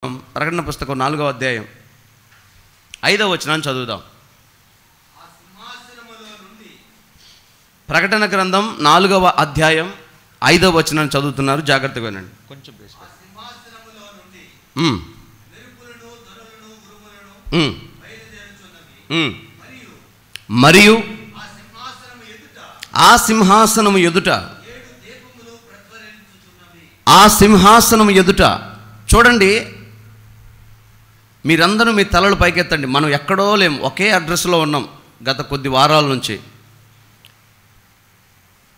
ప్రకటన పుస్తకం 4వ అధ్యాయం 5వ వచనాన్ని చదువుదాం. ప్రకటన గ్రంథం 4వ అధ్యాయం 5వ వచనాన్ని చదువుతున్నారు, జాగ్రత్తగా వినండి. కొంచెం మరియు ఆ సింహాసనము ఎదుట చూడండి, మీరందరూ మీ తలలు పైకెత్తండి. మనం ఎక్కడో లేము, ఒకే అడ్రస్లో ఉన్నాం గత కొద్ది వారాల నుంచి.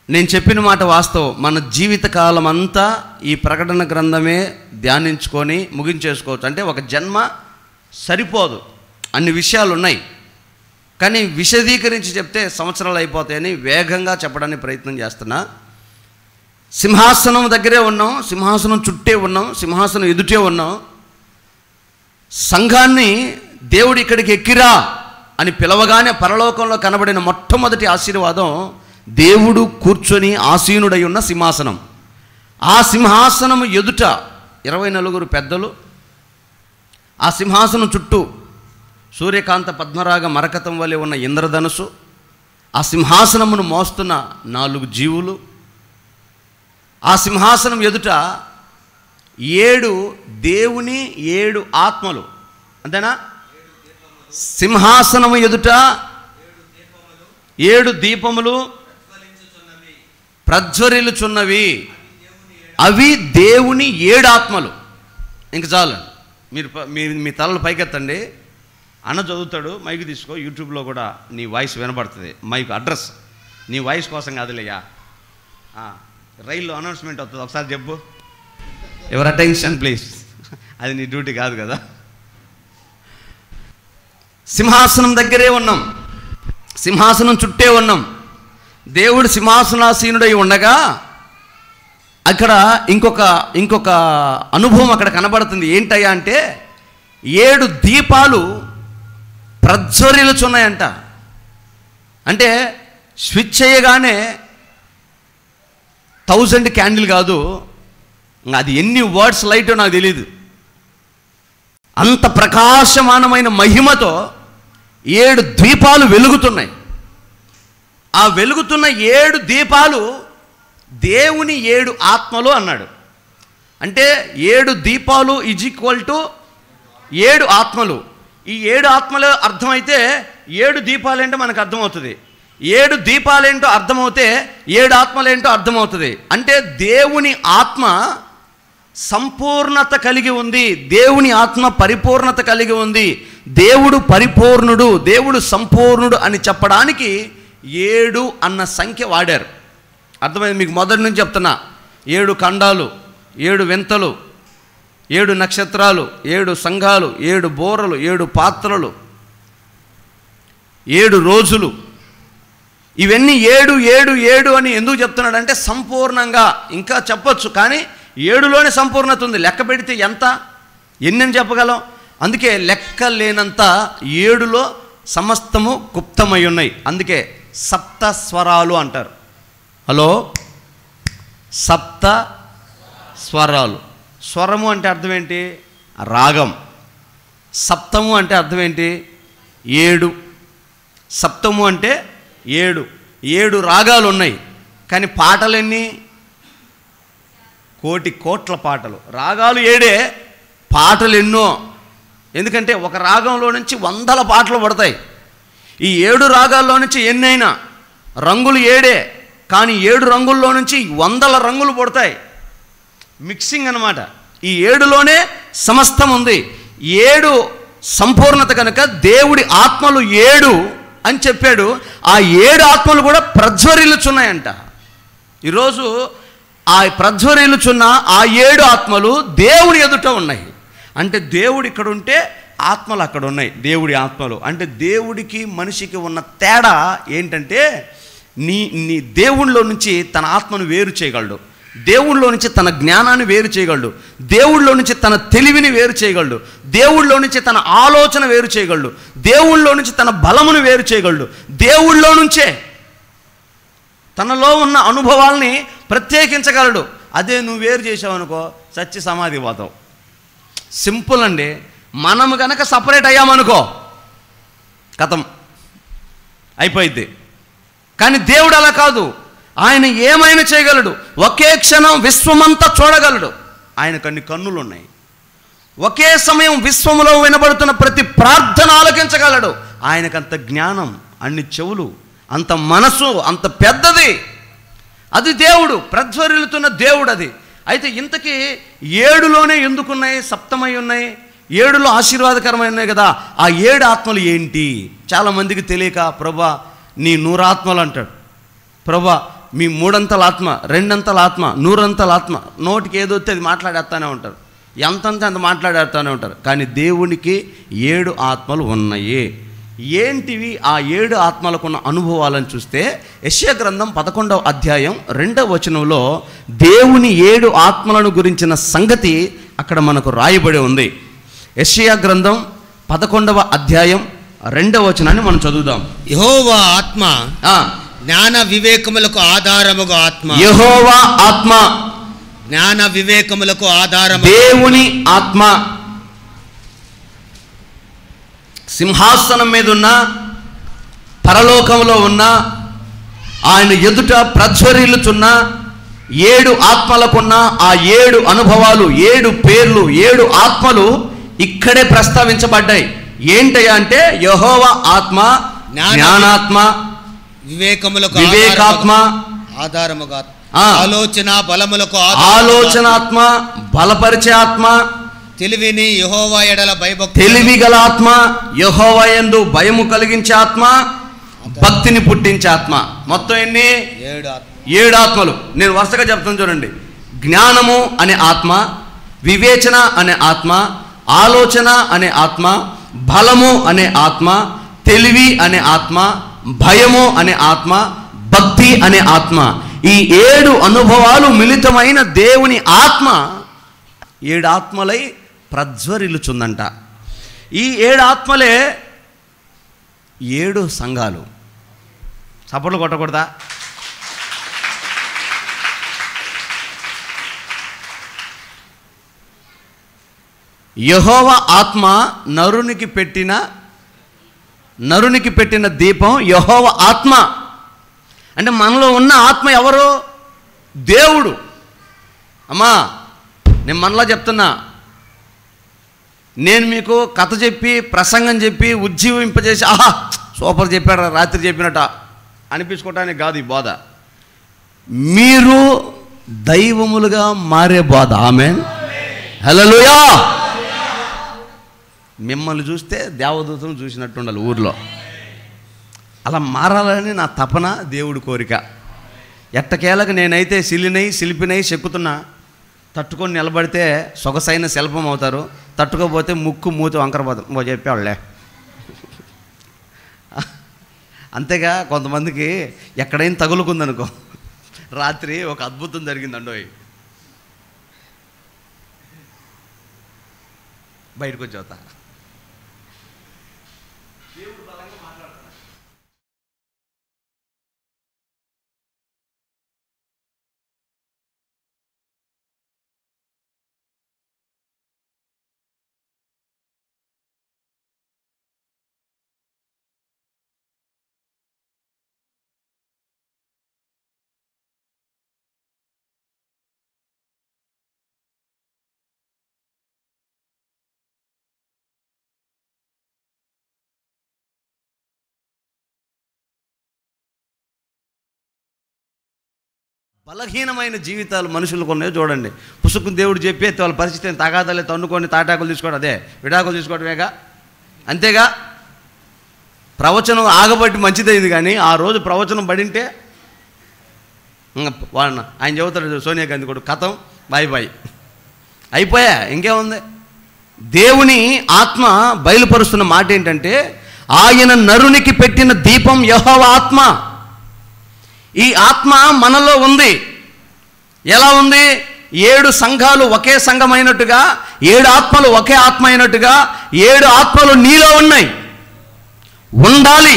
నేను చెప్పిన మాట వాస్తవం. మన జీవితకాలం అంతా ఈ ప్రకటన గ్రంథమే ధ్యానించుకొని ముగించేసుకోవచ్చు. అంటే ఒక జన్మ సరిపోదు, అన్ని విషయాలు ఉన్నాయి. కానీ విశదీకరించి చెప్తే సంవత్సరాలు అయిపోతాయని వేగంగా చెప్పడానికి ప్రయత్నం చేస్తున్నా. సింహాసనం దగ్గరే ఉన్నాం, సింహాసనం చుట్టే ఉన్నాం, సింహాసనం ఎదుటే ఉన్నాం. సంఘాన్ని దేవుడు ఇక్కడికి ఎక్కిరా అని పిలవగానే పరలోకంలో కనబడిన మొట్టమొదటి ఆశీర్వాదం దేవుడు కూర్చొని ఆసీనుడై ఉన్న సింహాసనం. ఆ సింహాసనము ఎదుట 24 పెద్దలు, ఆ సింహాసనం చుట్టూ సూర్యకాంత పద్మరాగ మరకతం వలె ఉన్న ఇంద్రధనుసు, ఆ సింహాసనమును మోస్తున్న 4 జీవులు, ఆ సింహాసనం ఎదుట 7 దేవుని 7 ఆత్మలు. అంతేనా? సింహాసనము ఎదుట 7 దీపములు ప్రజ్వరిల్లుచున్నవి, అవి దేవుని 7 ఆత్మలు. ఇంక చాలు, మీరు మీ తలలు పైకెత్తండి. అన్న చదువుతాడు, మైక్ తీసుకో. యూట్యూబ్లో కూడా నీ వాయిస్ వినబడుతుంది. మైక్ అడ్రస్ నీ వాయిస్ కోసం కాదులేయా. రైల్లో అనౌన్స్మెంట్ అవుతుంది, ఒకసారి చెప్పు. Ever attention please. అది నీ డ్యూటీ కాదు కదా. సింహాసనం దగ్గరే ఉన్నాం, సింహాసనం చుట్టే ఉన్నాం. దేవుడు సింహాసనాసీనుడై ఉండగా అక్కడ ఇంకొక అనుభవం అక్కడ కనబడుతుంది. ఏంటయ్యా అంటే 7 దీపాలు ప్రజ్వరిల్లుచున్నాయంట. అంటే స్విచ్ చేయగానే 1000 క్యాండిల్ కాదు, అది ఎన్ని వాట్స్ లైటో నాకు తెలియదు. అంత ప్రకాశమానమైన మహిమతో 7 దీపాలు వెలుగుతున్నాయి. ఆ వెలుగుతున్న 7 దీపాలు దేవుని 7 ఆత్మలు అన్నాడు. అంటే 7 దీపాలు ఈజ్ ఈక్వల్ టు 7 ఆత్మలు. ఈ 7 ఆత్మలు అర్థమైతే 7 దీపాలేంటో మనకు అర్థమవుతుంది. 7 దీపాలేంటో అర్థమవుతే 7 ఆత్మలేంటో అర్థమవుతుంది. అంటే దేవుని ఆత్మ సంపూర్ణత కలిగి ఉంది, దేవుని ఆత్మ పరిపూర్ణత కలిగి ఉంది. దేవుడు పరిపూర్ణుడు, దేవుడు సంపూర్ణుడు అని చెప్పడానికి 7 అన్న సంఖ్య వాడారు. అర్థమైంది మీకు? మొదటి నుంచి చెప్తున్నా. 7 ఖండాలు, 7 వింతలు, 7 నక్షత్రాలు, 7 సంఘాలు, 7 బోరలు, 7 పాత్రలు, 7 రోజులు. ఇవన్నీ 7 7 7 అని ఎందుకు చెప్తున్నాడంటే సంపూర్ణంగా. ఇంకా చెప్పొచ్చు, కానీ 7లోనే సంపూర్ణత ఉంది. లెక్క పెడితే ఎన్నని చెప్పగలం? అందుకే లెక్క లేనంత 7లో సమస్తము గుప్తమై ఉన్నాయి. అందుకే సప్త స్వరాలు అంటారు. హలో, సప్త స్వరాలు. స్వరము అంటే అర్థం ఏంటి? రాగం. సప్తము అంటే అర్థం ఏంటి? 7. సప్తము అంటే 7. 7 రాగాలు ఉన్నాయి, కానీ పాటలు ఎన్ని? కోట్ల పాటలు. రాగాలు 7, పాటలు ఎన్నో. ఎందుకంటే ఒక రాగంలో నుంచి 100 పాటలు పడతాయి. ఈ 7 రాగాల్లో నుంచి ఎన్నైనా రంగులు 7, కానీ 7 రంగుల్లో నుంచి 100 రంగులు పడతాయి. మిక్సింగ్ అన్నమాట. ఈ 7లోనే సమస్తం ఉంది. 7 సంపూర్ణత కనుక దేవుడి ఆత్మలు 7 అని చెప్పాడు. ఆ 7 ఆత్మలు కూడా ప్రజ్వరిల్లుచున్నాయంట. ఈరోజు ఆ ప్రజ్వరిల్లుచున్న ఆ 7 ఆత్మలు దేవుడి ఎదుట ఉన్నాయి. అంటే దేవుడు ఇక్కడ ఉంటే ఆత్మలు అక్కడ ఉన్నాయి. దేవుడి ఆత్మలు అంటే దేవుడికి మనిషికి ఉన్న తేడా ఏంటంటే నీ దేవుళ్ళలో నుంచి తన ఆత్మను వేరు చేయగలడు, దేవుళ్ళలో నుంచి తన జ్ఞానాన్ని వేరు చేయగలడు, దేవుళ్ళలో నుంచి తన తెలివిని వేరు చేయగలడు, దేవుళ్ళలో నుంచి తన ఆలోచన వేరు చేయగలడు, దేవుళ్ళలో నుంచి తన బలమును వేరు చేయగలడు. దేవుళ్ళలో నుంచే తనలో ఉన్న అనుభవాల్ని ప్రత్యేకించగలడు. అదే నువ్వు వేరు చేసావు అనుకో, చచ్చి సమాధి పోతావు. సింపుల్ అండి. మనం కనుక సపరేట్ అయ్యామనుకో కథం అయిపోయింది. కానీ దేవుడు అలా కాదు. ఆయన ఏమైనా చేయగలడు. ఒకే క్షణం విశ్వమంతా చూడగలడు. ఆయనకు అన్ని కన్నులు ఉన్నాయి. ఒకే సమయం విశ్వంలో వినబడుతున్న ప్రతి ప్రార్థన ఆలకించగలడు. ఆయనకంత జ్ఞానం, అన్ని చెవులు, అంత మనసు, అంత పెద్దది. అది దేవుడు, ప్రజ్వరిల్లుతున్న దేవుడు అది. అయితే ఇంతకీ 7లోనే ఎందుకున్నాయి? సప్తమై ఉన్నాయి. 7లో ఆశీర్వాదకరమై ఉన్నాయి కదా. ఆ 7 ఆత్మలు ఏంటి? చాలామందికి తెలియక, ప్రభా నీ 100 ఆత్మలు అంటాడు. ప్రభా మీ 3 అంతల ఆత్మ, 2 అంతల ఆత్మ, 100 అంతల ఆత్మ, నోటికి ఏదొస్తే అది మాట్లాడేస్తానే ఉంటారు. ఎంతంటే అంత మాట్లాడేస్తానే ఉంటారు. కానీ దేవునికి 7 ఆత్మలు ఉన్నాయి. ఏంటివి ఆ 7 ఆత్మలకున్న అనుభవాలను చూస్తే యెషయా గ్రంథం 11వ అధ్యాయం 2వ వచనంలో దేవుని 7 ఆత్మలను గురించిన సంగతి అక్కడ మనకు రాయబడి ఉంది. యెషయా గ్రంథం 11వ అధ్యాయం 2వ వచనాన్ని మనం చదువుదాం. యెహోవా ఆత్మ జ్ఞాన వివేకములకు ఆధారముగా ఆత్మ. యెహోవా ఆత్మ జ్ఞాన వివేకములకు ఆధారము. దేవుని ఆత్మ సింహాసనం మీద ఉన్న, పరలోకంలో ఉన్న, ఆయన ఎదుట ప్రజ్వరిల్లుచున్న 7 ఆత్మలకున్న ఆ 7 అనుభవాలు, 7 పేర్లు, 7 ఆత్మలు ఇక్కడే ప్రస్తావించబడ్డాయి. ఏంటయ్యా అంటే యెహోవా ఆత్మ, జ్ఞానాత్మ, వివేకాత్మ, ఆధారముగా ఆలోచన బలములకు ఆలోచనాత్మ, బలపరిచే ఆత్మ, తెలివిని యెహోవా ఎడల భయభక్తి, తెలివి గల ఆత్మ, యెహోవా యందు భయము కలిగించే ఆత్మ, భక్తిని పుట్టించే ఆత్మ. మొత్తం ఎన్ని? 7 ఆత్మలు. నేను వరుసగా చెప్తాను చూడండి. జ్ఞానము అనే ఆత్మ, వివేచన అనే ఆత్మ, ఆలోచన అనే ఆత్మ, బలము అనే ఆత్మ, తెలివి అనే ఆత్మ, భయము అనే ఆత్మ, భక్తి అనే ఆత్మ. ఈ 7 అనుభవాలు మిళితమైన దేవుని ఆత్మ 7 ఆత్మలై ప్రజ్వరిల్లుచుందంట. ఈ 7 ఆత్మలే 7 సంఘాలు. చప్పట్లు కొట్టకూడదా? యెహోవా ఆత్మ నరునికి పెట్టిన దీపం యెహోవా ఆత్మ. అంటే మనలో ఉన్న ఆత్మ ఎవరు? దేవుడు. అమ్మా నేను మనలా చెప్తున్నా. నేను మీకు కథ చెప్పి, ప్రసంగం చెప్పి, ఉజ్జీవింపజేసి ఆహా సూపర్ చెప్పాడు రాత్రి చెప్పినట్ట అనిపించుకోవటానికి కాదు ఈ బోధ. మీరు దైవములుగా మారే బోధ. ఆమేన్, హల్లెలూయా. మిమ్మల్ని చూస్తే దేవదూతను చూసినట్టు ఉండాలి ఊర్లో. అలా మారాలని నా తపన, దేవుడి కోరిక. ఎట్టకేలకు నేనైతే శిల్పినై చెక్కుతున్నా. తట్టుకొని నిలబడితే సొగసైన శిల్పం అవుతారు. తట్టుకోపోతే ముక్కు మూతి వంకరపోతాం చెప్పేవాళ్ళే. అంతేగా కొంతమందికి ఎక్కడైనా తగులుకుందనుకో. రాత్రి ఒక అద్భుతం జరిగిందండోయ్. బయటకు వచ్చి అవుతా. బలహీనమైన జీవితాలు మనుషులకు ఉన్నాయో చూడండి. పుసుకుని దేవుడు చెప్పి వాళ్ళ పరిస్థితిని తగాదాలే తన్నుకొని తాటాకులు తీసుకోవడం, అదే విడాకులు తీసుకోవడమేగా. అంతేగా. ప్రవచనం ఆగబట్టి మంచిదైంది. కానీ ఆ రోజు ప్రవచనం పడింటే ఆయన చెబుతాడు సోనియా గాంధీ కూడా కథం బాయ్ బాయ్ అయిపోయా. ఇంకేముంది? దేవుని ఆత్మ బయలుపరుస్తున్న మాట ఏంటంటే ఆయన నరునికి పెట్టిన దీపం యెహోవా ఆత్మ. ఈ ఆత్మ మనలో ఉంది. ఎలా ఉంది? 7 సంఘాలు ఒకే సంఘమైనట్టుగా, 7 ఆత్మలు ఒకే ఆత్మ అయినట్టుగా 7 ఆత్మలు నీలో ఉన్నాయి, ఉండాలి.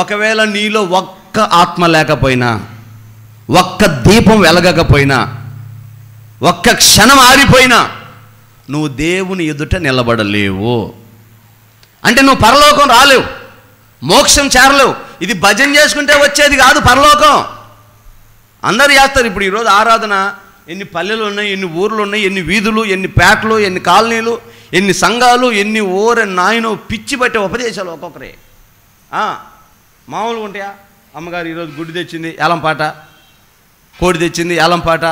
ఒకవేళ నీలో ఒక్క ఆత్మ లేకపోయినా, ఒక్క దీపం వెలగకపోయినా, ఒక్క క్షణం ఆరిపోయినా నువ్వు దేవుని ఎదుట నిలబడలేవు. అంటే నువ్వు పరలోకం రాలేవు, మోక్షం చేరలేవు. ఇది భజన చేసుకుంటే వచ్చేది కాదు పరలోకం. అందరు చేస్తారు. ఇప్పుడు ఈరోజు ఆరాధన ఎన్ని పల్లెలు ఉన్నాయి, ఎన్ని ఊర్లు ఉన్నాయి, ఎన్ని వీధులు, ఎన్ని పేటలు, ఎన్ని కాలనీలు, ఎన్ని సంఘాలు, ఎన్ని నాయనో పిచ్చి పట్టే ఉపదేశాలు ఒక్కొక్కరే. మామూలుగా ఉంటాయా? అమ్మగారు ఈరోజు గుడ్డు తెచ్చింది, ఏలంపాట, కోడి తెచ్చింది, ఏలంపాట,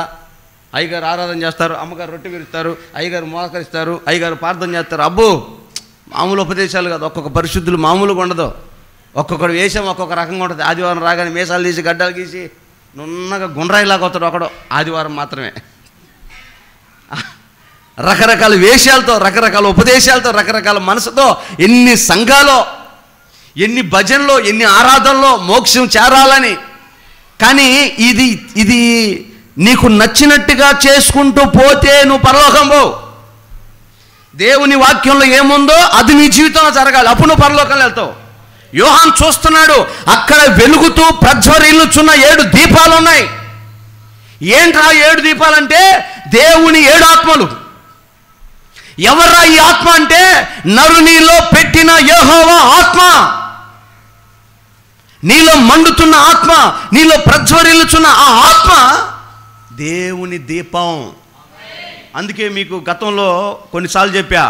అయ్యగారు ఆరాధన చేస్తారు, అమ్మగారు రొట్టె విరుస్తారు, అయ్యగారు మోకరిస్తారు, అయ్యగారు ప్రార్థన చేస్తారు. అబ్బో, మామూలు ఉపదేశాలు కాదు. ఒక్కొక్క పరిశుద్ధులు మామూలుగా ఉండదు. ఒక్కొక్కడు వేషం ఒక్కొక్క రకంగా ఉంటుంది. ఆదివారం రాగానే మీసాలు తీసి గడ్డలు గీసి నున్నగా గుండ్రాయిలాగా వస్తాడు ఒకడు, ఆదివారం మాత్రమే. రకరకాల వేషాలతో, రకరకాల ఉపదేశాలతో, రకరకాల మనసుతో ఎన్ని సంఘాలో, ఎన్ని భజనలో, ఎన్ని ఆరాధనలో మోక్షం చేరాలని. కానీ ఇది నీకు నచ్చినట్టుగా చేసుకుంటూ పోతే నువ్వు పరలోకం పోవు. దేవుని వాక్యంలో ఏముందో అది నీ జీవితంలో జరగాలి, అప్పుడు నువ్వు పరలోకంలో వెళ్తావు. యోహాను చూస్తున్నాడు, అక్కడ వెలుగుతూ ప్రజ్వరిల్లుచున్న 7 దీపాలు ఉన్నాయి. ఏంట్రా 7 దీపాలంటే దేవుని 7 ఆత్మలు. ఎవర్రా ఈ ఆత్మ అంటే నరునిలో పెట్టిన యెహోవా ఆత్మ. నీలో మండుతున్న ఆత్మ, నీలో ప్రజ్వరిల్లుచున్న ఆ ఆత్మ దేవుని దీపం. అందుకే మీకు గతంలో కొన్నిసార్లు చెప్పా,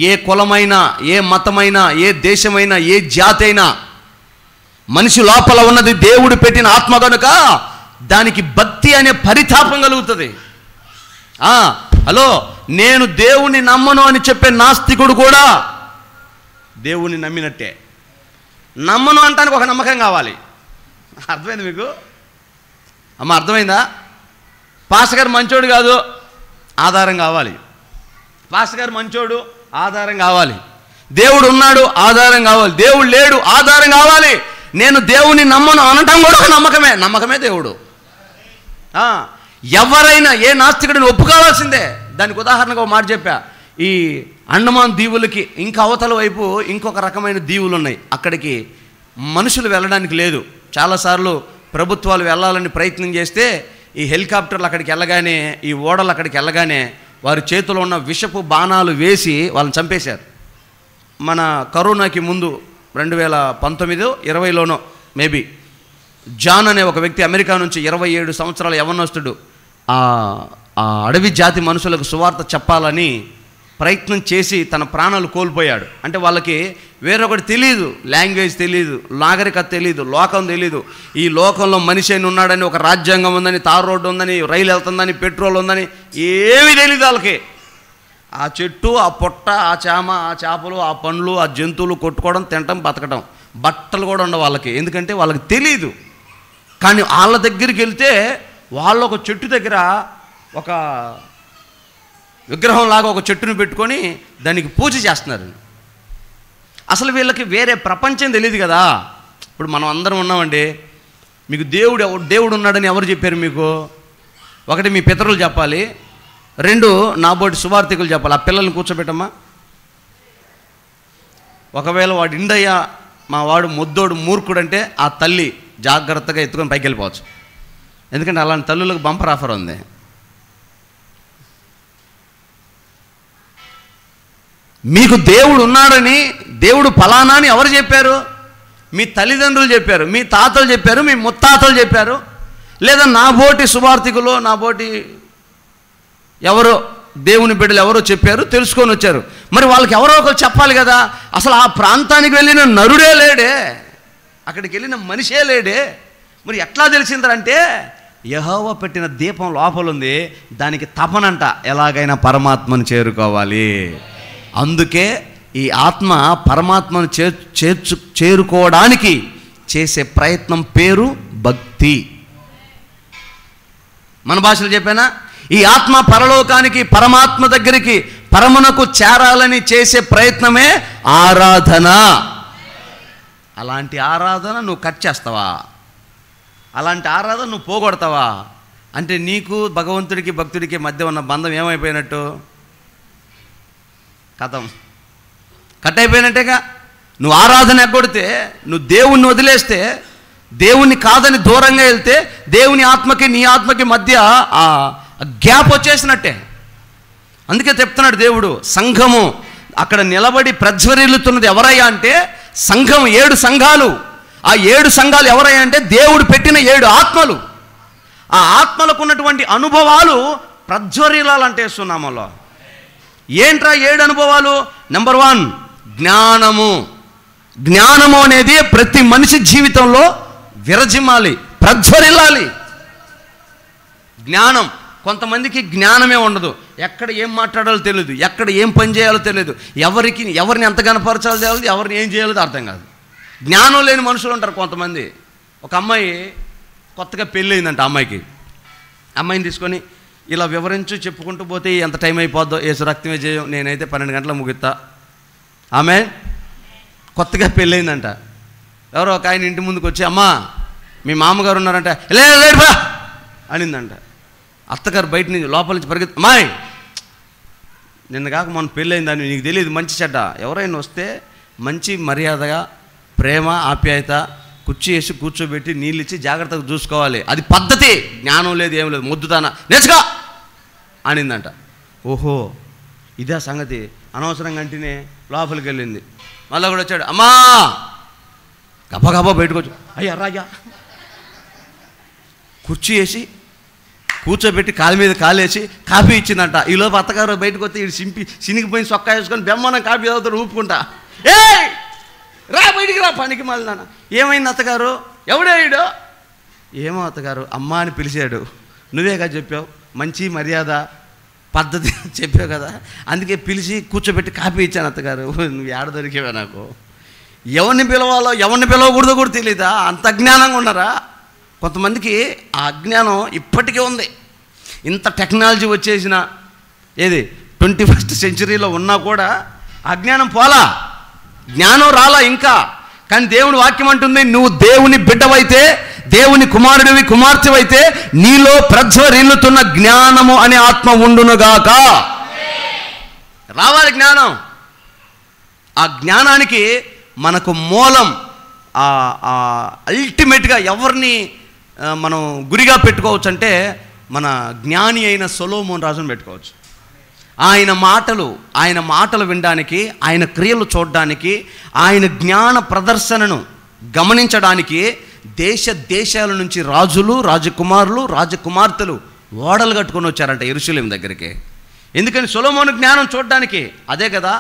ఏ కులమైనా, ఏ మతమైనా, ఏ దేశమైనా, ఏ జాతి అయినా మనిషి లోపల ఉన్నది దేవుడు పెట్టిన ఆత్మ కనుక దానికి భక్తి అనే పరితాపం కలుగుతుంది. హలో, నేను దేవుని నమ్మను అని చెప్పే నాస్తికుడు కూడా దేవుని నమ్మినట్టే. నమ్మను అంటానికి ఒక నమ్మకం కావాలి. అర్థమైంది మీకు? అమ్మ అర్థమైందా? పాస్టర్ గారు మంచోడు కాదు, ఆధారం కావాలి. పాస్టర్ గారు మంచోడు, ఆధారం కావాలి. దేవుడు ఉన్నాడు, ఆధారం కావాలి. దేవుడు లేడు, ఆధారం కావాలి. నేను దేవుని నమ్మను అనటం కూడా ఒక నమ్మకమే. నమ్మకమే దేవుడు. ఎవరైనా ఏ నాస్తికుడిని ఒప్పుకోవాల్సిందే. దానికి ఉదాహరణగా ఒక మాట చెప్పా. ఈ అండమాన్ దీవులకి ఇంకా అవతల వైపు ఇంకొక రకమైన దీవులు ఉన్నాయి. అక్కడికి మనుషులు వెళ్ళడానికి లేదు. చాలాసార్లు ప్రభుత్వాలు వెళ్ళాలని ప్రయత్నం చేస్తే ఈ హెలికాప్టర్లు అక్కడికి వెళ్ళగానే, ఈ ఓడలు అక్కడికి వెళ్ళగానే వారి చేతిలో ఉన్న విషపు బాణాలు వేసి వాళ్ళని చంపేశారు. మన కరోనాకి ముందు 2019-20లోనో మేబీ జాన్ అనే ఒక వ్యక్తి అమెరికా నుంచి 27 సంవత్సరాల యవ్వనస్తుడు ఆ అడవి జాతి మనుషులకు సువార్త చెప్పాలని ప్రయత్నం చేసి తన ప్రాణాలు కోల్పోయాడు. అంటే వాళ్ళకి వేరొకటి తెలియదు, లాంగ్వేజ్ తెలియదు, నాగరికత తెలియదు, లోకం తెలియదు. ఈ లోకంలో మనిషి అయిన ఉన్నాడని, ఒక రాజ్యాంగం ఉందని, తారు రోడ్డు ఉందని, రైలు వెళ్తుందని, పెట్రోల్ ఉందని ఏమీ తెలియదు వాళ్ళకి. ఆ చెట్టు, ఆ పొట్ట, ఆ చేమ, ఆ చేపలు, ఆ పండ్లు, ఆ జంతువులు కొట్టుకోవడం, తినటం, బతకడం. బట్టలు కూడా ఉండవు వాళ్ళకి, ఎందుకంటే వాళ్ళకి తెలియదు. కానీ వాళ్ళ దగ్గరికి వెళ్తే వాళ్ళు ఒక చెట్టు దగ్గర ఒక విగ్రహం లాగా ఒక చెట్టును పెట్టుకొని దానికి పూజ చేస్తున్నారు. అసలు వీళ్ళకి వేరే ప్రపంచం తెలియదు కదా. ఇప్పుడు మనం అందరం ఉన్నామండి. మీకు దేవుడు ఉన్నాడని ఎవరు చెప్పారు మీకు? ఒకటి మీ పితరులు చెప్పాలి, 2 నాబోటి సువార్థికులు చెప్పాలి. ఆ పిల్లల్ని కూర్చోబెట్టమ్మా. ఒకవేళ వాడు ఇండయ్యా, మా వాడు ముద్దోడు మూర్ఖుడంటే ఆ తల్లి జాగ్రత్తగా ఎత్తుకొని పైకి వెళ్ళిపోవచ్చు. ఎందుకంటే అలాంటి తల్లులకు బంపర్ ఆఫర్ ఉంది. మీకు దేవుడు ఉన్నాడని, దేవుడు ఫలానా అని ఎవరు చెప్పారు? మీ తల్లిదండ్రులు చెప్పారు, మీ తాతలు చెప్పారు, మీ ముత్తాతలు చెప్పారు, లేదా నాబోటి సువార్థికులు, నాబోటి ఎవరో దేవుని బిడ్డలు ఎవరో చెప్పారు, తెలుసుకొని వచ్చారు. మరి వాళ్ళకి ఎవరో ఒకరు చెప్పాలి కదా. అసలు ఆ ప్రాంతానికి వెళ్ళిన నరుడే లేడే, అక్కడికి వెళ్ళిన మనిషే లేడే. మరి ఎట్లా తెలిసిందంటే యెహోవా పెట్టిన దీపం లోపలుంది, దానికి తపనంట, ఎలాగైనా పరమాత్మను చేరుకోవాలి. అందుకే ఈ ఆత్మ పరమాత్మను చేరుకోవడానికి చేసే ప్రయత్నం పేరు భక్తి. మన భాషలో చెప్పానా? ఈ ఆత్మ పరలోకానికి, పరమాత్మ దగ్గరికి, పరమునకు చేరాలని చేసే ప్రయత్నమే ఆరాధన. అలాంటి ఆరాధన నువ్వు కట్ చేస్తావా? అలాంటి ఆరాధన నువ్వు పోగొడతావా? అంటే నీకు భగవంతుడికి, భక్తుడికి మధ్య ఉన్న బంధం ఏమైపోయినట్టు? కథం, కట్ అయిపోయినట్టేగా. నువ్వు ఆరాధన ఎగ్గొడితే, నువ్వు దేవుణ్ణి వదిలేస్తే, దేవుణ్ణి కాదని దూరంగా వెళ్తే, దేవుని ఆత్మకి నీ ఆత్మకి మధ్య ఆ గ్యాప్ వచ్చేసినట్టే. అందుకే చెప్తున్నాడు దేవుడు, సంఘము అక్కడ నిలబడి ప్రజ్వరిల్లుతున్నది ఎవరయ్యా అంటే సంఘం, 7 సంఘాలు. ఆ 7 సంఘాలు ఎవరయ్యా అంటే దేవుడు పెట్టిన 7 ఆత్మలు. ఆ ఆత్మలకు ఉన్నటువంటి అనుభవాలు ప్రజ్వరిల్లాలంటే సునామలో. ఏంట్రా 7 అనుభవాలు? నెంబర్ 1 జ్ఞానము. జ్ఞానము అనేది ప్రతి మనిషి జీవితంలో విరజిమ్మాలి, ప్రజ్వరిల్లాలి. జ్ఞానం. కొంతమందికి జ్ఞానమే ఉండదు, ఎక్కడ ఏం మాట్లాడాలో తెలియదు, ఎక్కడ ఏం పని చేయాలో తెలియదు, ఎవరిని ఎంత కనపరచాలో తెలియదు, ఎవరిని ఏం చేయాలో అర్థం కాదు. జ్ఞానం లేని మనుషులు ఉంటారు కొంతమంది. ఒక అమ్మాయి కొత్తగా పెళ్ళయిందంట. అమ్మాయిని తీసుకొని ఇలా వివరించు చెప్పుకుంటూ పోతే ఎంత టైం అయిపోద్దో, ఏసు రక్తమే చేయం, నేనైతే 12 గంటల ముగిస్తా. ఆమె కొత్తగా పెళ్ళయిందంట. ఎవరో ఒక ఆయన ఇంటి ముందుకు వచ్చి, అమ్మా మీ మామగారు ఉన్నారంట, లేదు బా అనిందంట. అత్తగారు బయట నుంచి లోపల నుంచి పరిగెత్తి, అమ్మాయి నిన్న కాక మొన్న పెళ్ళయిందని నీకు తెలియదు, మంచి చెడ్డ, ఎవరైనా వస్తే మంచి మర్యాదగా ప్రేమ ఆప్యాయత కుర్చీ వేసి కూర్చోబెట్టి నీళ్ళు ఇచ్చి జాగ్రత్తగా చూసుకోవాలి, అది పద్ధతి. జ్ఞానం లేదు, ఏం లేదు, మొద్దుతానా నేర్చుకో అనిందంట. ఓహో ఇదే సంగతి, అనవసరంగా అంటేనే లోపలికి వెళ్ళింది. మళ్ళీ కూడా వచ్చాడు, అమ్మా గబగబా బయటకు వచ్చి, అయ్యా రాయ్యా కుర్చీ వేసి కూర్చోబెట్టి కాలు మీద కాలేసి కాఫీ ఇచ్చిందంట. ఈలోపు అత్తగారు బయటకు వస్తే ఇటు సినిగిపోయిన సొక్కా వేసుకొని బెమ్మన కాఫీ అవుతాడు ఊపుకుంటా. ఏ రా బయటికి రా, పనికి మళ్ళీ నాన్న. ఏమైంది అత్తగారు? ఎవడే వీడు? ఏమో అత్తగారు, అమ్మ అని పిలిచాడు, నువ్వేగా చెప్పావు, మంచి మర్యాద పద్ధతి చెప్పావు కదా, అందుకే పిలిచి కూర్చోబెట్టి కాఫీ ఇచ్చాను అత్తగారు. నువ్వు ఏడ దొరికేవా నాకు? ఎవరిని పిలవాలో ఎవరిని పిలవకూడదో కూడా తెలీదా? అంత అజ్ఞానంగా ఉన్నారా? కొంతమందికి ఆ అజ్ఞానం ఇప్పటికీ ఉంది. ఇంత టెక్నాలజీ వచ్చేసిన ఏది 21st సెంచరీలో ఉన్నా కూడా అజ్ఞానం పోలా, జ్ఞానం రాలా ఇంకా. కానీ దేవుని వాక్యం అంటుంది, నువ్వు దేవుని బిడ్డవైతే, దేవుని కుమారుడివి కుమార్తెవైతే నీలో ప్రజ్వరిల్లుతున్న జ్ఞానము అనే ఆత్మ ఉండునుగాక. రావాలి జ్ఞానం. ఆ జ్ఞానానికి మనకు మూలం అల్టిమేట్గా ఎవరిని మనం గురిగా పెట్టుకోవచ్చు అంటే మన జ్ఞాని అయిన సొలొమోను రాజును పెట్టుకోవచ్చు. ఆయన మాటలు వినడానికి, ఆయన క్రియలు చూడడానికి, ఆయన జ్ఞాన ప్రదర్శనను గమనించడానికి దేశాల నుంచి రాజులు, రాజకుమారులు, రాజకుమార్తెలు ఓడలు కట్టుకొని వచ్చారంట యెరూషలేము దగ్గరికి. ఎందుకని? సొలొమోను జ్ఞానం చూడడానికి. అదే కదా,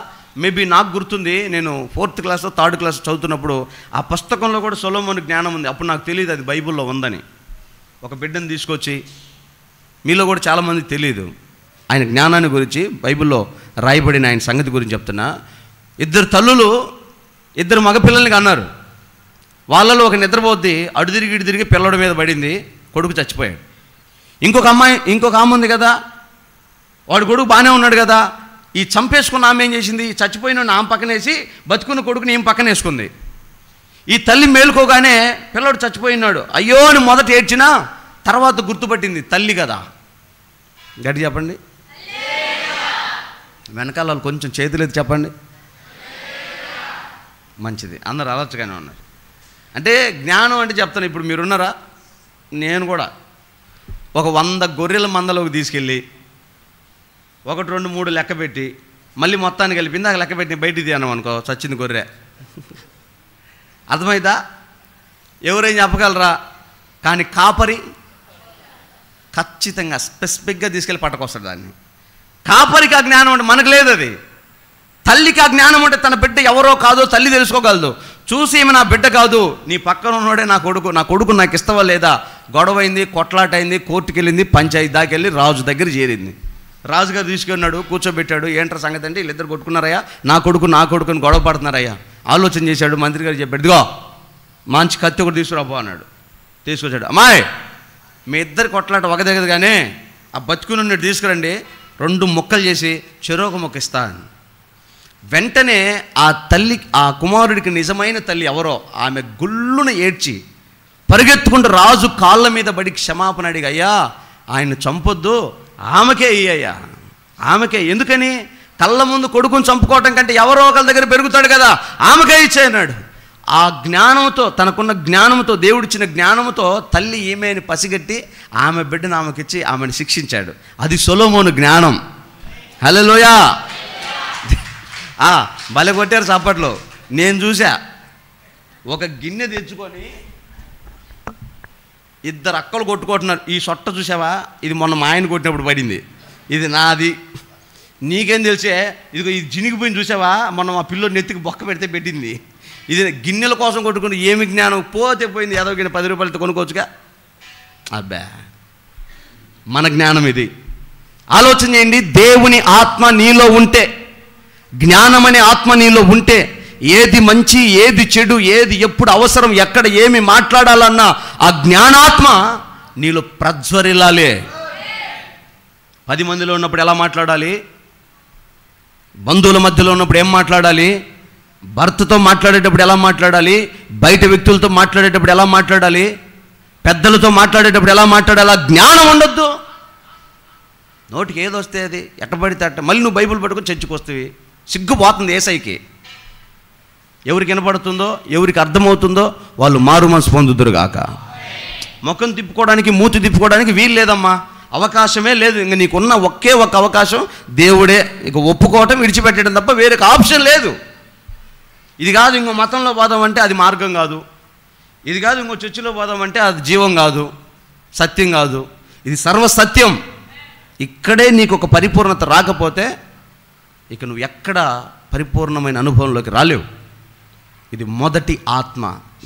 మేబీ నాకు గుర్తుంది, నేను 4th క్లాస్ 3rd క్లాస్ చదువుతున్నప్పుడు ఆ పుస్తకంలో కూడా సొలొమోను జ్ఞానం ఉంది. అప్పుడు నాకు తెలియదు అది బైబిల్లో ఉందని. ఒక బిడ్డను తీసుకొచ్చి, మీలో కూడా చాలామంది తెలియదు ఆయన జ్ఞానాన్ని గురించి, బైబిల్లో రాయబడిన ఆయన సంగతి గురించి చెప్తున్నా. 2 తల్లులు 2 మగపిల్లల్ని అన్నారు. వాళ్ళలో ఒక నిద్రపోద్ది, అడు తిరిగి ఇటు తిరిగి పిల్లడి మీద పడింది, కొడుకు చచ్చిపోయాడు. ఇంకొక ఆమె ఉంది కదా, వాడు కొడుకు బాగానే ఉన్నాడు కదా, ఈ చంపేసుకున్న ఆమె ఏం చేసింది, చచ్చిపోయిన ఆమె పక్కనేసి బతుకున్న కొడుకుని ఏం పక్కన వేసుకుంది. ఈ తల్లి మేలుకోగానే పిల్లడు చచ్చిపోయినాడు, అయ్యో అని మొదట ఏడ్చినా తర్వాత గుర్తుపట్టింది తల్లి కదా. గట్టి చెప్పండి, వెనకాల వాళ్ళు కొంచెం చేతులేదు చెప్పండి. మంచిది, అందరు అలర్చగానే ఉన్నారు. అంటే జ్ఞానం అంటే చెప్తాను. ఇప్పుడు మీరున్నారా, నేను కూడా ఒక 100 గొర్రెల మందలోకి తీసుకెళ్ళి 1, 2, 3 లెక్క పెట్టి మళ్ళీ మొత్తాన్ని కలిపి ఇందాక లెక్క పెట్టి బయటికి తీయను అనుకో, చచ్చింది గొర్రె. అర్థమైందా? ఎవరేం చెప్పగలరా? కానీ కాపరి ఖచ్చితంగా స్పెసిఫిక్గా తీసుకెళ్ళి పట్టుకొస్తాడు దాన్ని. కాపరికి ఆ జ్ఞానం అంటే మనకు లేదు. అది తల్లికి ఆ జ్ఞానం అంటే తన బిడ్డ ఎవరో కాదో తల్లి తెలుసుకోగలదు. చూసి ఏమి నా బిడ్డ కాదు, నీ పక్కన ఉన్నోడే నా కొడుకు నాకు ఇస్తావా లేదా, గొడవైంది, కొట్లాటైంది, కోర్టుకి వెళ్ళింది, పంచాయతీ దాకెళ్ళి రాజు దగ్గర చేరింది. రాజుగారు తీసుకున్నాడు, కూర్చోబెట్టాడు. ఏంట్రా సంగతి అంటే, వీళ్ళిద్దరు కొట్టుకున్నారయ్యా, నా కొడుకుని గొడవ పడుతున్నారయ్యా. ఆలోచన చేశాడు. మంత్రి గారు చెప్పాడు, ఇదిగో మంచి కత్తి ఒకటి తీసుకురాబో అన్నాడు. తీసుకొచ్చాడు. అమ్మాయి మీ ఇద్దరు కొట్లాట ఒక దగ్గర, కానీ ఆ బతుకునున్నట్టు తీసుకురండి, 2 ముక్కలు చేసి చెరొక ముక్క ఇస్తాను. వెంటనే ఆ తల్లి, ఆ కుమారుడికి నిజమైన తల్లి ఎవరో ఆమె గుళ్ళున ఏడ్చి పరిగెత్తుకుంటూ రాజు కాళ్ళ మీద పడి క్షమాపణ అడిగి, అయ్యా ఆయన చంపొద్దు, ఆమెకే ఇయ్యయ్యా, ఆమెకే. ఎందుకని? కళ్ళ ముందు కొడుకుని చంపుకోవటం కంటే ఎవరో ఒకరి దగ్గర పెరుగుతాడు కదా, ఆమెకే ఇచ్చేయన్నాడు. ఆ జ్ఞానంతో, తనకున్న జ్ఞానంతో, దేవుడిచ్చిన జ్ఞానంతో తల్లి ఈమెని పసిగట్టి ఆమె బిడ్డను ఆమెకిచ్చి ఆమెను శిక్షించాడు. అది సొలొమోను జ్ఞానం. హల్లెలూయా. భలే కొట్టారు చప్పట్లో. నేను చూసా, ఒక గిన్నె తెచ్చుకొని ఇద్దరు అక్కలు కొట్టుకుంటున్నారు. ఈ సొట్ట చూసావా, ఇది మొన్న మా ఆయన కొట్టినప్పుడు పడింది, ఇది నాది. నీకేం తెలిసే, ఇదిగో ఇది జినిగిపోయింది చూసావా, మొన్న మా పిల్లోడు నెత్తికి బొక్క పెడితే పెట్టింది. ఇది గిన్నెల కోసం కొట్టుకుని ఏమి జ్ఞానం, పోతే పోయింది, ఏదో గిన్నె 10 రూపాయలతో కొనుక్కోవచ్చుగా. అబ్బా, మన జ్ఞానం ఇది. ఆలోచన చేయండి. దేవుని ఆత్మ నీలో ఉంటే, జ్ఞానం అనే ఆత్మ నీలో ఉంటే, ఏది మంచి ఏది చెడు, ఏది ఎప్పుడు అవసరం, ఎక్కడ ఏమి మాట్లాడాలన్నా ఆ జ్ఞానాత్మ నీలో ప్రజ్వరిల్లాలి. 10 మందిలో ఉన్నప్పుడు ఎలా మాట్లాడాలి, బంధువుల మధ్యలో ఉన్నప్పుడు ఏం మాట్లాడాలి, భర్తతో మాట్లాడేటప్పుడు ఎలా మాట్లాడాలి, బయట వ్యక్తులతో మాట్లాడేటప్పుడు ఎలా మాట్లాడాలి, పెద్దలతో మాట్లాడేటప్పుడు ఎలా మాట్లాడాలి, జ్ఞానం ఉండొద్దు. నోటికి ఏదొస్తే అది ఎట్టబడితే అట్ట. మళ్ళీ నువ్వు బైబిల్ పట్టుకొని చర్చికి వస్తావి, సిగ్గుపోతుంది ఏసైకి. ఎవరికి వినపడుతుందో, ఎవరికి అర్థమవుతుందో వాళ్ళు మారు మనసు పొందుదురుగాక. ముఖం తిప్పుకోవడానికి, మూతి తిప్పుకోవడానికి వీలు లేదమ్మా, అవకాశమే లేదు. ఇంక నీకున్న ఒకే ఒక అవకాశం దేవుడే. ఇక ఒప్పుకోవటం, విడిచిపెట్టడం తప్ప వేరే ఆప్షన్ లేదు. ఇది కాదు ఇంకో మతంలో పోదాం అంటే అది మార్గం కాదు, ఇది కాదు ఇంకో చర్చిలో పోదాం అంటే అది జీవం కాదు, సత్యం కాదు. ఇది సర్వసత్యం. ఇక్కడే నీకు ఒక పరిపూర్ణత రాకపోతే ఇక నువ్వు ఎక్కడ పరిపూర్ణమైన అనుభవంలోకి రాలేవు. ఇది మొదటి ఆత్మ,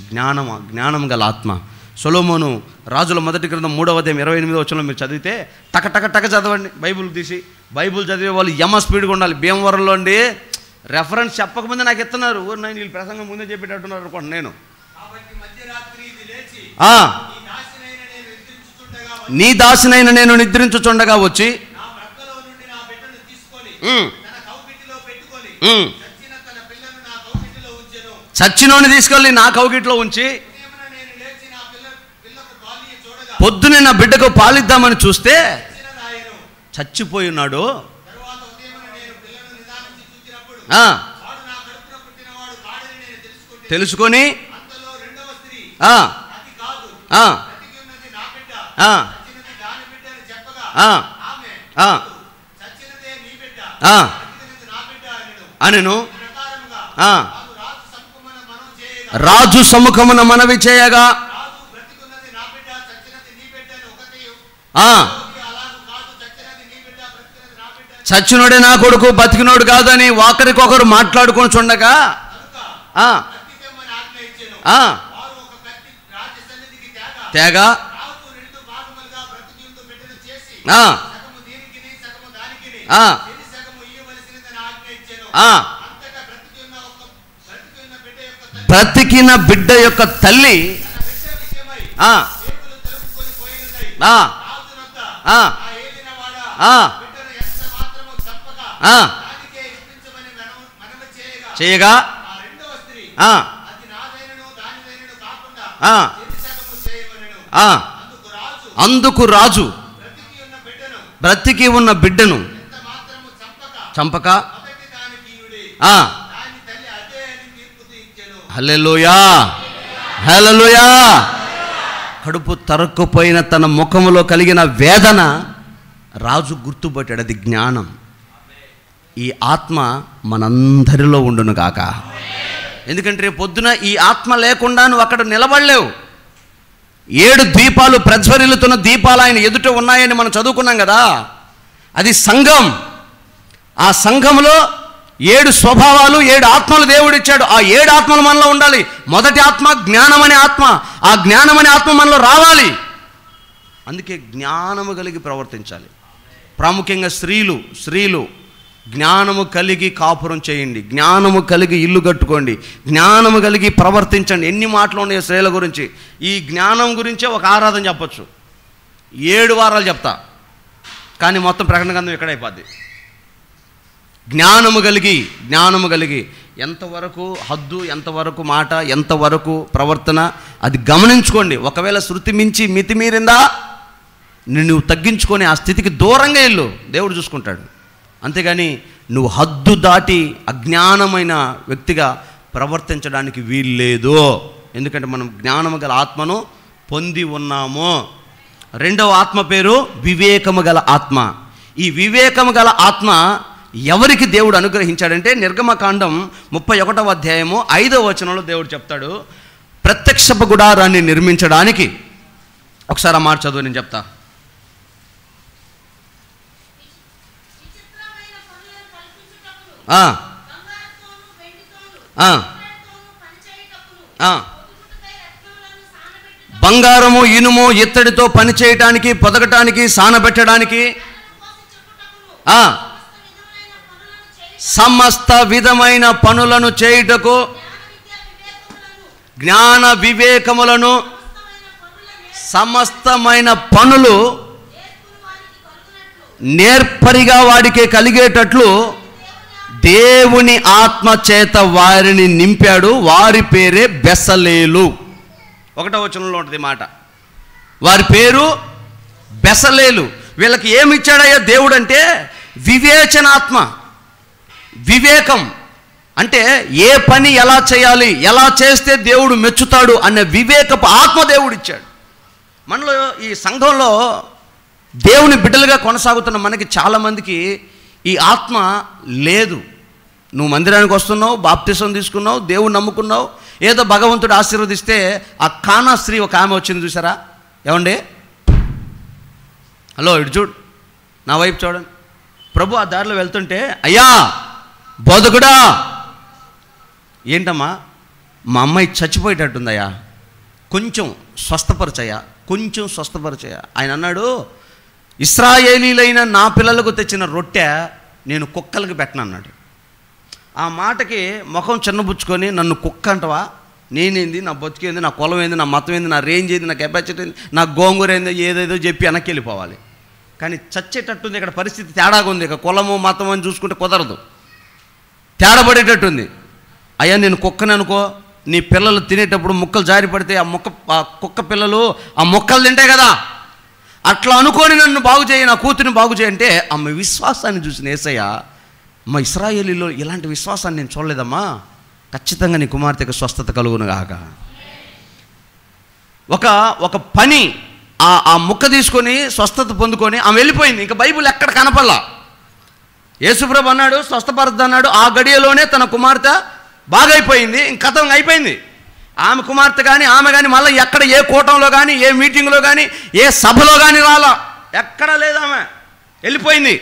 జ్ఞానం గల ఆత్మ. సొలొమోను రాజుల మొదటి గ్రంథం 3వ అధ్యాయం 28వ వచనంలో మీరు చదివితే టక టక టక చదవండి. బైబుల్ తీసి, బైబుల్ చదివే వాళ్ళు యమ స్పీడ్గా ఉండాలి. భీమవరంలో అండి రెఫరెన్స్ చెప్పకముందే నాకు ఇస్తున్నారు. నేను వీళ్ళు ప్రసంగం ముందే చెప్పేటట్టున్నారు అనుకోండి. నేను నీ దాసినైన నేను నిద్రించుచుండగా వచ్చి చచ్చినోని తీసుకెళ్ళి నా కౌగిట్లో ఉంచి పొద్దునే నా బిడ్డకు పాలిద్దామని చూస్తే చచ్చిపోయి ఉన్నాడు. తెలుసుకొని అనెను. రాజు సముఖమున మనవి చేయగా చచ్చినోడే నా కొడుకు, బతికినోడు కాదని ఒకరికొకరు మాట్లాడుకొని చూడగా తేగా బ్రతికిన బిడ్డ యొక్క తల్లి చేయగా అందుకు రాజు బ్రతికి ఉన్న బిడ్డను చంపక హల్లెలూయా, హల్లెలూయా. కడుపు తరుక్కుపోయిన తన ముఖములో కలిగిన వేదన రాజు గుర్తుపట్టాడు. అది జ్ఞానం. ఈ ఆత్మ మనందరిలో ఉండును గాక. ఎందుకంటే రేపు పొద్దున ఈ ఆత్మ లేకుండా నువ్వు అక్కడ నిలబడలేవు. 7 దీపాలు ప్రజ్వరిల్లుతున్న దీపాలు ఆయన ఎదుట ఉన్నాయని మనం చదువుకున్నాం కదా. అది సంఘం. ఆ సంఘంలో 7 స్వభావాలు, 7 ఆత్మలు దేవుడు ఇచ్చాడు. ఆ 7 ఆత్మలు మనలో ఉండాలి. మొదటి ఆత్మ జ్ఞానం అనే ఆత్మ. ఆ జ్ఞానం అనే ఆత్మ మనలో రావాలి. అందుకే జ్ఞానము కలిగి ప్రవర్తించాలి. ప్రాముఖ్యంగా స్త్రీలు జ్ఞానము కలిగి కాపురం చేయండి, జ్ఞానము కలిగి ఇల్లు కట్టుకోండి, జ్ఞానము కలిగి ప్రవర్తించండి. ఎన్ని మాటలు ఉన్నాయి స్త్రీల గురించి. ఈ జ్ఞానం గురించే ఒక ఆరాధన చెప్పచ్చు, 7 వారాలు చెప్తా, కానీ మొత్తం ప్రకటన గ్రంథం ఎక్కడైపోద్ది. జ్ఞానము కలిగి ఎంతవరకు హద్దు, ఎంతవరకు మాట, ఎంతవరకు ప్రవర్తన, అది గమనించుకోండి. ఒకవేళ శృతి మించి మితిమీరిందా నువ్వు తగ్గించుకొని ఆ స్థితికి దూరంగా వెళ్ళు, దేవుడు చూసుకుంటాడు. అంతేగాని నువ్వు హద్దు దాటి అజ్ఞానమైన వ్యక్తిగా ప్రవర్తించడానికి వీల్లేదు. ఎందుకంటే మనం జ్ఞానము గల ఆత్మను పొంది ఉన్నాము. 2వ ఆత్మ పేరు వివేకము గల ఆత్మ. ఈ వివేకము గల ఆత్మ ఎవరికి దేవుడు అనుగ్రహించాడంటే నిర్గమకాండం 31వ అధ్యాయము 5వ వచనంలో దేవుడు చెప్తాడు, ప్రత్యక్షపు గుడారాన్ని నిర్మించడానికి. ఒకసారి ఆ మాట చదువు, నేను చెప్తా. బంగారము, ఇనుము, ఇత్తడితో పని చేయటానికి, పొదగటానికి, సానబెట్టడానికి, సమస్త విధమైన పనులను చేయుటకు, జ్ఞాన వివేకములను, సమస్తమైన పనులు నేర్పరిగా వాడికి కలిగేటట్లు దేవుని ఆత్మ చేత వారిని నింపాడు. వారి పేరే బెసలేలు. 1వ వచనంలో ఉంటుంది మాట. వారి పేరు బెసలేలు. వీళ్ళకి ఏమి ఇచ్చాడయ్యా దేవుడు అంటే వివేచనాత్మ, వివేకం. అంటే ఏ పని ఎలా చేయాలి, ఎలా చేస్తే దేవుడు మెచ్చుతాడు అనే వివేకపు ఆత్మ దేవుడు ఇచ్చాడు. మనలో ఈ సంఘంలో దేవుని బిడ్డలుగా కొనసాగుతున్న మనకి చాలామందికి ఈ ఆత్మ లేదు. నువ్వు మందిరానికి వస్తున్నావు, బాప్తిసం తీసుకున్నావు, దేవుడు నమ్ముకున్నావు, ఏదో భగవంతుడు ఆశీర్వదిస్తే ఆ కానా స్త్రీ ఒక ఆమె వచ్చింది చూసారా? ఏమండి, హలో ఇటు చూడు, నా వైపు చూడండి. ప్రభు ఆ దారిలో వెళ్తుంటే, అయ్యా బోధకుడా, ఏంటమ్మా మా అమ్మాయి చచ్చిపోయేటట్టుందయ్యా, కొంచెం స్వస్థపరచయ్యా, కొంచెం స్వస్థపరచయ్యా. ఆయన అన్నాడు, ఇశ్రాయేలీలైన నా పిల్లలకు తెచ్చిన రొట్టె నేను కుక్కలకి పెట్టను అన్నాడు. ఆ మాటకి ముఖం చిన్నబుచ్చుకొని, నన్ను కుక్క అంటవా? నేనేంది, నా బతుకేంది, నా కులం ఏంది, నా మతం ఏంది, నా రేంజ్ ఏంది, నా కెపాసిటీ ఏంది, నా గోంగూర ఏంది, ఏదేదో చెప్పి వెనక్కి వెళ్ళిపోవాలి. కానీ చచ్చేటట్టుంది ఇక్కడ పరిస్థితి, తేడాగా ఉంది. ఇక కులము మతం అని చూసుకుంటే కుదరదు, తేడాపడేటట్టుంది. అయ్యా నేను కుక్కని అనుకో, నీ పిల్లలు తినేటప్పుడు ముక్కలు జారి పడితే ఆ కుక్క పిల్లలు ఆ ముక్కలు తింటాయి కదా, అట్లా అనుకొని నన్ను బాగు చేయి, నా కూతురిని బాగు చేయంటే, అమ్మ విశ్వాసాన్ని చూసిన యేసయ్య, అమ్మ ఇశ్రాయేలీలో ఇలాంటి విశ్వాసాన్ని నేను చూడలేదమ్మా, ఖచ్చితంగా నీ కుమార్తెకు స్వస్థత కలుగునుగాక. ఒక పని ఆ ముక్క తీసుకొని స్వస్థత పొందుకొని ఆమె వెళ్ళిపోయింది. ఇంకా బైబిల్ ఎక్కడ కనపడలా. యేసుప్రభు అన్నాడు స్వస్థపరచు అన్నాడు. ఆ గడియలోనే తన కుమార్తె బాగైపోయింది. ఇంక కథం అయిపోయింది. ఆమె కుమార్తె కానీ ఆమె కానీ మళ్ళీ ఎక్కడ ఏ కూటంలో కానీ ఏ మీటింగ్లో కానీ ఏ సభలో కానీ రాలా, ఎక్కడ లేదు, ఆమె వెళ్ళిపోయింది.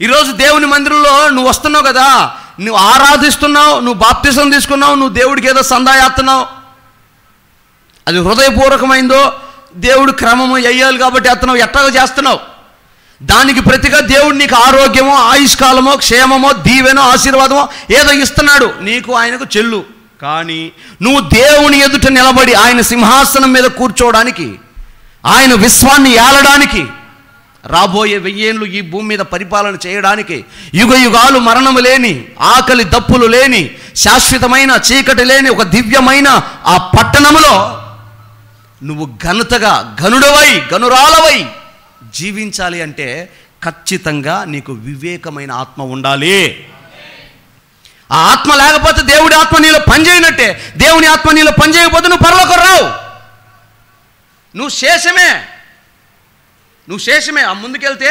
ఈరోజు దేవుని మందిరంలో నువ్వు వస్తున్నావు కదా, నువ్వు ఆరాధిస్తున్నావు, నువ్వు బాప్తిసం తీసుకున్నావు, నువ్వు దేవుడికి ఏదో సందాయాస్తున్నావు, అది హృదయపూర్వకమైందో దేవుడు క్రమము అయ్యాలి కాబట్టి అతను ఎట్టగా చేస్తున్నావు. దానికి ప్రతిగా దేవుడు నీకు ఆరోగ్యమో, ఆయుష్కాలమో, క్షేమమో, దీవెనో, ఆశీర్వాదమో ఏదో ఇస్తున్నాడు, నీకు ఆయనకు చెల్లు. కానీ నువ్వు దేవుని ఎదుట నిలబడి ఆయన సింహాసనం మీద కూర్చోవడానికి, ఆయన విశ్వాన్ని ఏలడానికి, రాబోయే 1000 ఏళ్ళు ఈ భూమి మీద పరిపాలన చేయడానికి, యుగ యుగాలు మరణము లేని, ఆకలి దప్పులు లేని, శాశ్వతమైన చీకటి లేని ఒక దివ్యమైన ఆ పట్టణములో నువ్వు ఘనతగా గనుడవై గనురాలవై జీవించాలి అంటే ఖచ్చితంగా నీకు వివేకమైన ఆత్మ ఉండాలి. ఆ ఆత్మ లేకపోతే దేవుడి ఆత్మ నీలో పనిచేయనట్టే. దేవుని ఆత్మ నీలో పనిచేయకపోతే నువ్వు పరలోకం రావు, నువ్వు శేషమే. ఆ ముందుకెళ్తే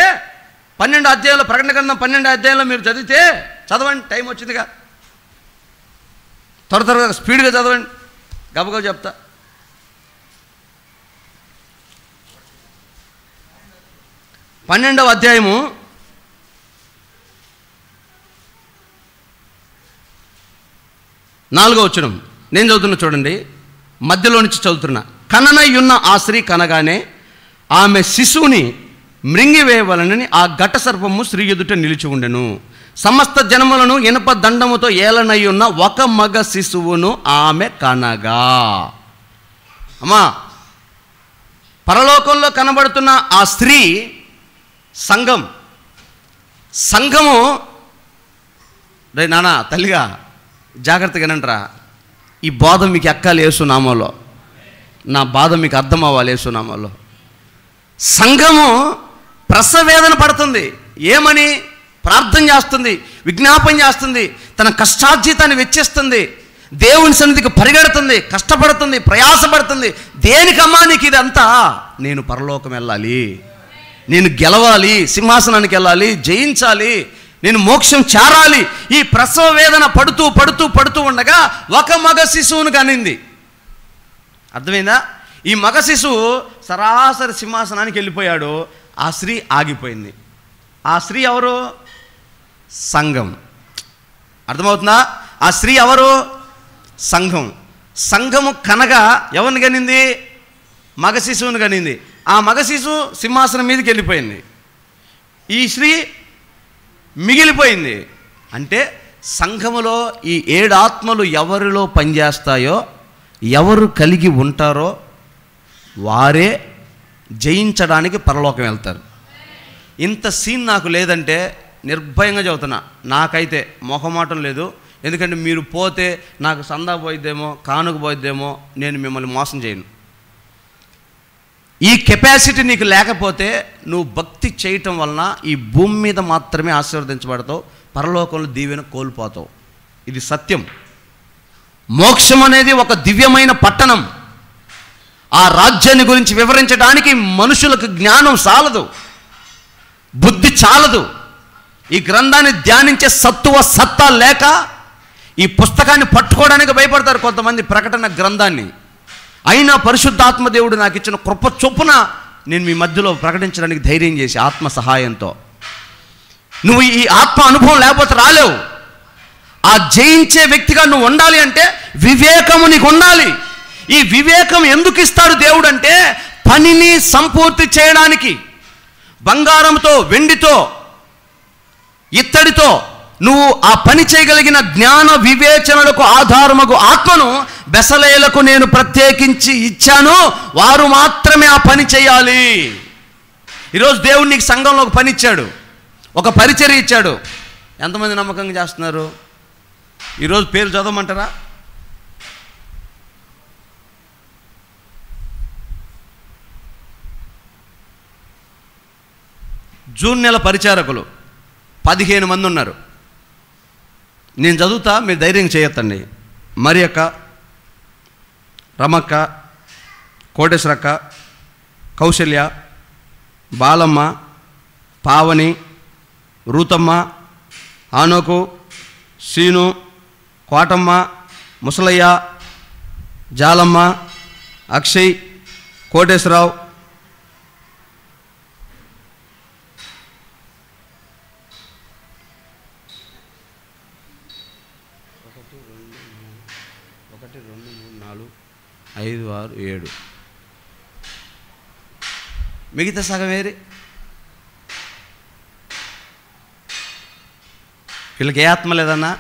12వ అధ్యాయంలో, ప్రకటన గ్రంథం 12వ అధ్యాయంలో మీరు చదివితే, చదవండి, టైం వచ్చిందిగా, త్వరగా స్పీడ్గా చదవండి, గబగబా చెప్తా. 12వ అధ్యాయము 4వ వచనం నేను చదువుతున్నా చూడండి, మధ్యలో నుంచి చదువుతున్నా. కననయ్యున్న ఆ స్త్రీ కనగానే ఆమె శిశువుని మృంగివేయవలనని ఆ ఘట సర్పము స్త్రీ ఎదుట నిలిచి ఉండెను. సమస్త జనములను ఇనప దండముతో ఏలనయ్యున్న ఒక మగ శిశువును ఆమె కనగా. అమ్మా, పరలోకంలో కనబడుతున్న ఆ స్త్రీ సంఘము. రే నాన్న, తల్లిగా జాగ్రత్తగానంటరా, ఈ బాధ మీకు ఎక్కాలి యేసునామాలో, నా బాధ మీకు అర్థం అవ్వాలి యేసునామాలో. సంఘము ప్రసవేదన పడుతుంది. ఏమని? ప్రార్థన చేస్తుంది, విజ్ఞాపన చేస్తుంది, తన కష్టార్జితాన్ని వెచ్చిస్తుంది, దేవుని సన్నిధికి పరిగెడుతుంది, కష్టపడుతుంది, ప్రయాసపడుతుంది. దేనికమ్మా నీకు ఇదంతా? నేను పరలోకం వెళ్ళాలి, నేను గెలవాలి, సింహాసనానికి వెళ్ళాలి, జయించాలి, నేను మోక్షం చేరాలి. ఈ ప్రసవ వేదన పడుతూ పడుతూ పడుతూ ఉండగా ఒక మగ శిశువును కనింది. అర్థమైందా? ఈ మగ శిశువు సరాసరి సింహాసనానికి వెళ్ళిపోయాడు. ఆ స్త్రీ ఆగిపోయింది. ఆ స్త్రీ ఎవరు? సంఘం. అర్థమవుతుందా? ఆ స్త్రీ ఎవరు? సంఘం. సంఘము కనగా ఎవరిని కనింది? మగ శిశువుని కనింది. ఆ మగ శిశువు సింహాసనం మీదకి వెళ్ళిపోయింది. ఈ స్త్రీ మిగిలిపోయింది. అంటే సంఘములో ఈ 7 ఆత్మలు ఎవరిలో పనిచేస్తాయో, ఎవరు కలిగి ఉంటారో వారే జయించడానికి పరలోకం వెళ్తారు. ఇంత సీన్ నాకు లేదంటే నిర్భయంగా చెబుతున్నా, నాకైతే మొహమాటం లేదు. ఎందుకంటే మీరు పోతే నాకు సందా పోయిద్దేమో, కానుక పోయిద్దేమో, నేను మిమ్మల్ని మోసం చేయను. ఈ కెపాసిటీ నీకు లేకపోతే నువ్వు భక్తి చేయటం వలన ఈ భూమి మీద మాత్రమే ఆశీర్వదించబడతావు, పరలోకంలో దీవెన కోల్పోతావు. ఇది సత్యం. మోక్షం అనేది ఒక దివ్యమైన పట్టణం. ఆ రాజ్యాన్ని గురించి వివరించడానికి మనుషులకు జ్ఞానం చాలదు, బుద్ధి చాలదు. ఈ గ్రంథాన్ని ధ్యానించే సత్తా లేక ఈ పుస్తకాన్ని పట్టుకోవడానికి భయపడతారు కొంతమంది, ప్రకటన గ్రంథాన్ని. అయినా పరిశుద్ధాత్మ దేవుడు నాకు ఇచ్చిన కృప చొప్పున నేను మీ మధ్యలో ప్రకటించడానికి ధైర్యం చేసి ఆత్మ సహాయంతో. నువ్వు ఈ ఆత్మ అనుభవం లేకపోతే రాలేవు. ఆ జయించే వ్యక్తిగా నువ్వు ఉండాలి అంటే వివేకము నీకు ఉండాలి. ఈ వివేకం ఎందుకు ఇస్తాడు దేవుడు అంటే పనిని సంపూర్తి చేయడానికి. బంగారంతో, వెండితో, ఇత్తడితో నువ్వు ఆ పని చేయగలిగిన జ్ఞాన వివేచనలకు ఆధారముకు ఆత్మను బెసలేలకు నేను ప్రత్యేకించి ఇచ్చాను, వారు మాత్రమే ఆ పని చేయాలి. ఈరోజు దేవుడు నీకు సంఘంలో ఒక పని ఇచ్చాడు, ఒక పరిచర్య ఇచ్చాడు. ఎంతమంది నమ్మకంగా చేస్తున్నారు? ఈరోజు పేరు చదవమంటారా? జూన్ నెల పరిచారకులు 15 మంది ఉన్నారు. నేను చదువుతా, మీరు ధైర్యం చేయొద్దండి. మరి అక్క, రమక్క, కోటేశ్వరక్క, కౌశల్య, బాలమ్మ, పావని, రూతమ్మ, ఆనోకు, సీను, కోటమ్మ, ముసలయ్య, జాలమ్మ, అక్షయ్, కోటేశ్వరరావు, ఒకటి రెండు మూడు నాలుగు 5 6 7, మిగతా సగం వేరే. వీళ్ళకి ఏ ఆత్మ లేదన్నా?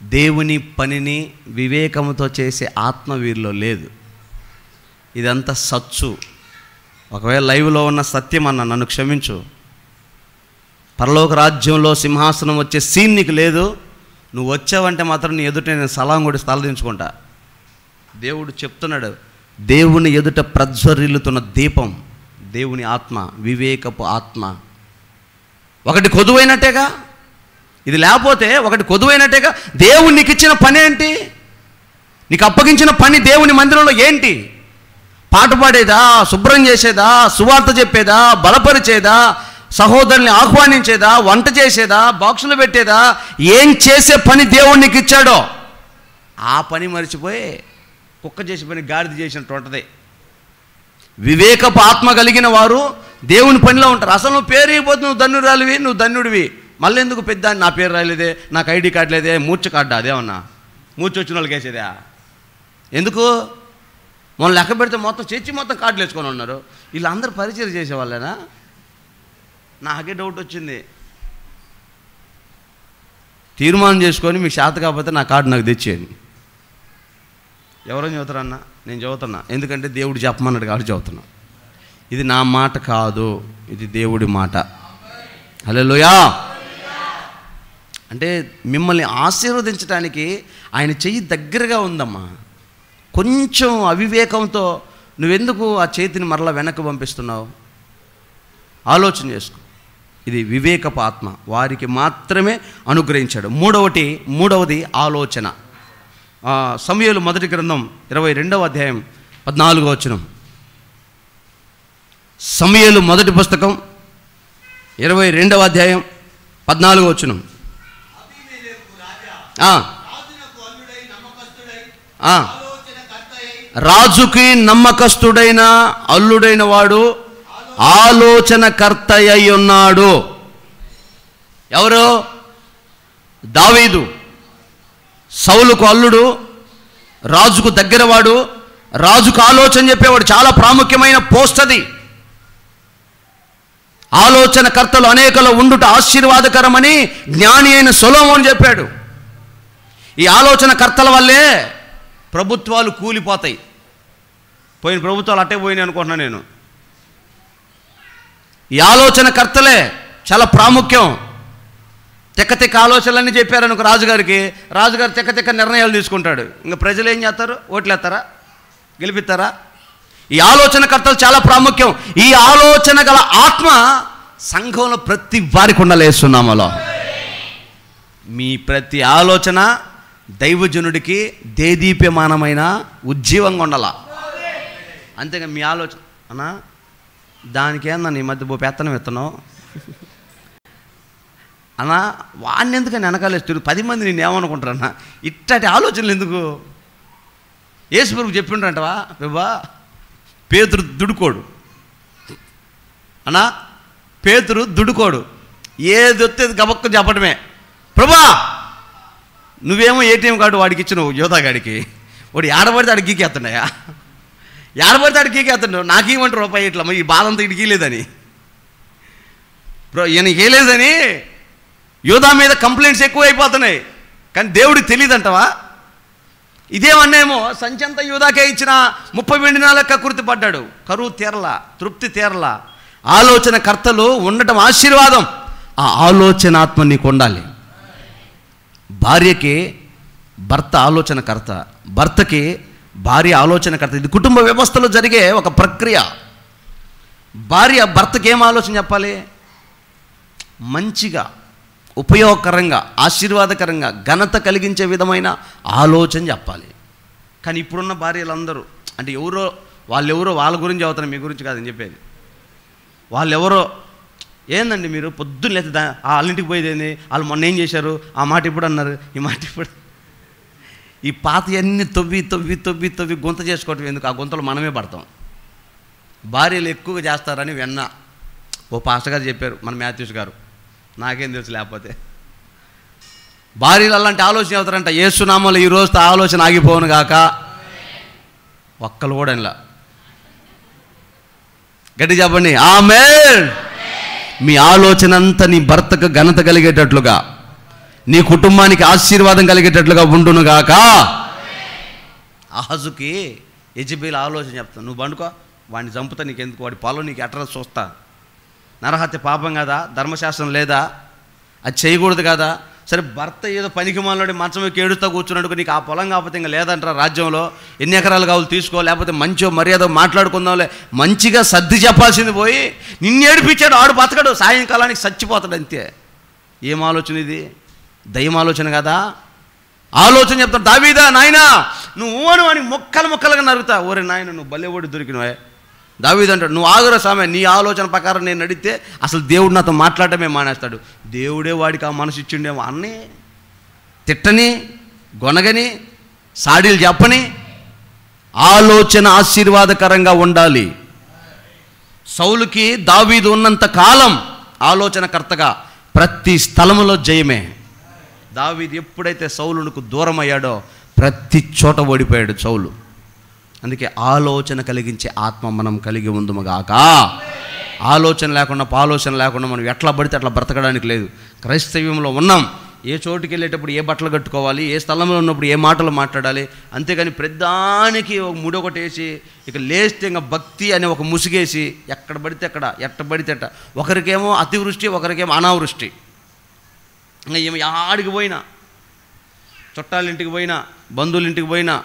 దేవుని పనిని వివేకముతో చేసే ఆత్మ వీరిలో లేదు. ఇదంతా సచ్చు. ఒకవేళ లైవ్లో ఉన్న సత్యం అన్న నన్ను క్షమించు. పరలోక రాజ్యంలో సింహాసనం వచ్చే సీన్ నీకు లేదు. నువ్వు వచ్చావంటే మాత్రం నీ ఎదుట నేను సలాం కొడి తలదించుకుంటా. దేవుడు చెప్తున్నాడు, దేవుని ఎదుట ప్రజ్వరిల్లుతున్న దీపం దేవుని ఆత్మ, వివేకపు ఆత్మ. ఒకటి కొదువైనట్టేగా, ఇది లేకపోతే ఒకటి కొదువైనట్టేగా. దేవుడు నీకు ఇచ్చిన పని ఏంటి? నీకు అప్పగించిన పని దేవుని మందిరంలో ఏంటి? పాట పాడేదా, శుభ్రం చేసేదా, సువార్త చెప్పేదా, బలపరిచేదా, సహోదరుల్ని ఆహ్వానించేదా, వంట చేసేదా, బాక్సులు పెట్టేదా? ఏం చేసే పని దేవుడు నీకు ఇచ్చాడో ఆ పని మర్చిపోయి కుక్క చేసే పని గాడిద చేసినట్టు ఉంటుంది. వివేకపు ఆత్మ కలిగిన వారు దేవుని పనిలో ఉంటారు. అసలు నువ్వు పేరు అయిపోతే నువ్వు ధన్యురాలివి, నువ్వు ధన్యుడివి. మళ్ళీ ఎందుకు పెద్ద నా పేరు రాలేదే, నాకు ఐడి కార్డు లేదే, మూర్ఛ కార్డు అదేమన్నా మూర్ఛ వచ్చిన వాళ్ళకి వేసేదా? ఎందుకు? మొన్న లెక్క పెడితే మొత్తం చర్చి మొత్తం కార్డులు వేసుకొని ఉన్నారు. వీళ్ళందరూ పరిచయం చేసేవాళ్ళేనా? నాకే డౌట్ వచ్చింది. తీర్మానం చేసుకొని మీకు శాత కాకపోతే నా కార్డు నాకు తెచ్చేయండి. ఎవరో చదువుతారన్నా? నేను చదువుతున్నా, ఎందుకంటే దేవుడు చెప్పమన్నాడు కాబట్టి చదువుతున్నా. ఇది నా మాట కాదు, ఇది దేవుడి మాట. హల్లెలూయా. అంటే మిమ్మల్ని ఆశీర్వదించడానికి ఆయన చెయ్యి దగ్గరగా ఉందమ్మా. కొంచెం అవివేకంతో నువ్వెందుకు ఆ చేతిని మరలా వెనక్కి పంపిస్తున్నావు? ఆలోచన చేసుకో. ఇది వివేకపు ఆత్మ, వారికి మాత్రమే అనుగ్రహించాడు. మూడవది ఆలోచన. సమూయేలు మొదటి గ్రంథం 22వ అధ్యాయం 14వ వచనం. సమూయేలు మొదటి పుస్తకం 22వ అధ్యాయం 14వ వచనం. రాజుకి నమ్మకస్తుడైన అల్లుడైన వాడు ఆలోచనకర్త అయి ఉన్నాడు. ఎవరు? దావీదు. సౌలుకు అల్లుడు, రాజుకు దగ్గరవాడు, రాజుకు ఆలోచన చెప్పేవాడు. చాలా ప్రాముఖ్యమైన పోస్ట్ అది. ఆలోచనకర్తలు అనేకలు ఉండుట ఆశీర్వాదకరమని జ్ఞాని అయిన సొలొమోను చెప్పాడు. ఈ ఆలోచనకర్తల వల్లే ప్రభుత్వాలు కూలిపోతాయి. పోయిన ప్రభుత్వాలు అట్టే పోయినాయి అనుకుంటున్నాను నేను. ఈ ఆలోచనకర్తలే చాలా ప్రాముఖ్యం. తెక్క ఆలోచనలన్నీ చెప్పారనుకో రాజుగారికి, రాజుగారు తెక్క నిర్ణయాలు తీసుకుంటాడు. ఇంకా ప్రజలు ఏం చేస్తారు? ఓట్లేస్తారా? గెలిపిస్తారా? ఈ ఆలోచనకర్తలు చాలా ప్రాముఖ్యం. ఈ ఆలోచన గల ఆత్మ సంఘంలో ప్రతి వారికి ఉండాలేస్తున్నామలో. మీ ప్రతి ఆలోచన దైవజనుడికి దేదీప్యమానమైన ఉజ్జీవంగా ఉండాల. అంతేగా మీ ఆలోచన అన్నా దానికేందన్న ఈ మధ్య పెత్తనం ఎత్తనం అన్నా, వాడిని ఎందుకని వెనకాలేస్తారు 10 మంది నేను ఏమనుకుంటారన్నా? ఇట్టటి ఆలోచనలు ఎందుకు? యేసుప్రభు చెప్పిండ్రంటవా ప్రభా, పేతురు దుడుకోడు అన్నా, పేతురు దుడుకోడు. ఏది వస్తే గబక్కు చెప్పడమే. ప్రభా నువ్వేమో ఏటీఎం కార్డు వాడికి ఇచ్చినావు, యోధాగాడికి. వాడు ఏడబడితే ఆడికి గీకేస్తున్నాయా? ఏడబడితే ఆడికి గీకేస్తున్నావు. నాకేమంటారు రూపాయి ఇట్లా ఈ బాధంతా ఇటు గీలేదని, ఈయన గీలేదని యోధా మీద కంప్లైంట్స్ ఎక్కువ అయిపోతున్నాయి. కానీ దేవుడికి తెలియదంటవా? ఇదేమన్నేమో సంచంత యూదాకే ఇచ్చిన 30 వెండి నాలుక కృతి పడ్డాడు. కరువు తీరలా, తృప్తి తీరలా. ఆలోచనకర్తలు ఉండటం ఆశీర్వాదం. ఆ ఆలోచనాత్మ నీకు ఉండాలి. భార్యకి భర్త ఆలోచనకర్త, భర్తకి భార్య ఆలోచనకర్త. ఇది కుటుంబ వ్యవస్థలో జరిగే ఒక ప్రక్రియ. భార్య భర్తకి ఏం ఆలోచన చెప్పాలి? మంచిగా, ఉపయోగకరంగా, ఆశీర్వాదకరంగా, ఘనత కలిగించే విధమైన ఆలోచన చెప్పాలి. కానీ ఇప్పుడున్న భార్యలందరూ అంటే వాళ్ళెవరో వాళ్ళ గురించి చదువుతారు, మీ గురించి కాదని చెప్పేది. వాళ్ళెవరో ఏందండి మీరు పొద్దున్న లేదా వాళ్ళింటికి పోయేది ఏంది, వాళ్ళు మొన్న ఏం చేశారు, ఆ మాట ఇప్పుడు అన్నారు, ఈ మాట ఇప్పుడు. ఈ పాతయన్నీ తవ్వి గుంత చేసుకోవటం ఎందుకు? ఆ గుంతలు మనమే పడతాం. భార్యలు ఎక్కువగా చేస్తారని విన్నా. ఓ పాస్టర్ గారు చెప్పారు, మన మాథ్యూస్ గారు, నాకేం తెలుసు. లేకపోతే భార్యలు అలాంటి ఆలోచన అవుతారంట. యేసునామములో ఈ రోజుతో ఆలోచన ఆగిపోను గాక. ఒక్కలు కూడా ఇలా గట్టి చెప్పండి ఆమేన్. మీ ఆలోచన అంతా నీ భర్తకు ఘనత కలిగేటట్లుగా, నీ కుటుంబానికి ఆశీర్వాదం కలిగేటట్లుగా ఉండును గాక. అహజుకి యెజెబెలు ఆలోచన చెప్తాను, నువ్వు పండుకో, వాడిని చంపుతా, నీకెందుకు, వాడి పొలం నీకు ఎట్లా చూస్తా. నరహత్య పాపం కదా, ధర్మశాస్త్రం లేదా, అది చేయకూడదు కదా. సరే భర్త ఏదో పనికి మాలోడి మంచం ఎక్కి ఏడుస్తా కూర్చున్నాడు, నీకు ఆ పొలం కాకపోతే ఇంకా లేదంటారా రాజ్యంలో, ఎన్ని ఎకరాలు కావాలి తీసుకో, లేకపోతే మంచో మర్యాద మాట్లాడుకుందాంలే, మంచిగా సర్ది చెప్పాల్సింది పోయి నిన్ను ఏడిపించాడు. ఆడు బతకడు, సాయంకాలానికి చచ్చిపోతాడు అంతే. ఏం ఆలోచన ఇది? దయ్యం ఆలోచన కదా. ఆలోచన చెప్తాడు, దావీదా నాయనా నువ్వు అని ముక్కలుగా నరుగుతా. ఓరే నాయన నువ్వు భలే ఓడి దొరికినవే. దావీదు అంటాడు, నువ్వు ఆగురా స్వామి, నీ ఆలోచన ప్రకారం నేను నడితే అసలు దేవుడు నాతో మాట్లాడటమే మానేస్తాడు. దేవుడే వాడికి ఆ మనసు ఇచ్చిండేమో. అన్నీ తిట్టని, గొనగని, సాడీలు చెప్పని ఆలోచన ఆశీర్వాదకరంగా ఉండాలి. సౌలుకి దావీదు ఉన్నంత కాలం ఆలోచనకర్తగా ప్రతి స్థలములో జయమే. దావీదు ఎప్పుడైతే సౌలునకు దూరం అయ్యాడో ప్రతి చోట ఓడిపోయాడు సౌలు. అందుకే ఆలోచన కలిగించే ఆత్మ మనం కలిగి ఉందుముగాక. ఆలోచన లేకుండా, పాలోచన లేకుండా మనం ఎట్లా పడితే అట్లా బ్రతకడానికి లేదు. క్రైస్తవ్యంలో ఉన్నాం. ఏ చోటుకి వెళ్ళేటప్పుడు ఏ బట్టలు కట్టుకోవాలి, ఏ స్థలంలో ఉన్నప్పుడు ఏ మాటలు మాట్లాడాలి. అంతేగాని ప్రతిదానికి ఒక ముడి ఒకటి వేసి ఇక లేస్తే ఇంకా భక్తి అనే ఒక ముసుగేసి ఎక్కడ పడితే అక్కడ, ఎట్ట పడితే అట్ట, ఒకరికేమో అతివృష్టి, ఒకరికేమో అనావృష్టి. ఇంకా ఏమి ఆడికి పోయినా, చుట్టాలింటికి పోయినా, బంధువులింటికి పోయినా,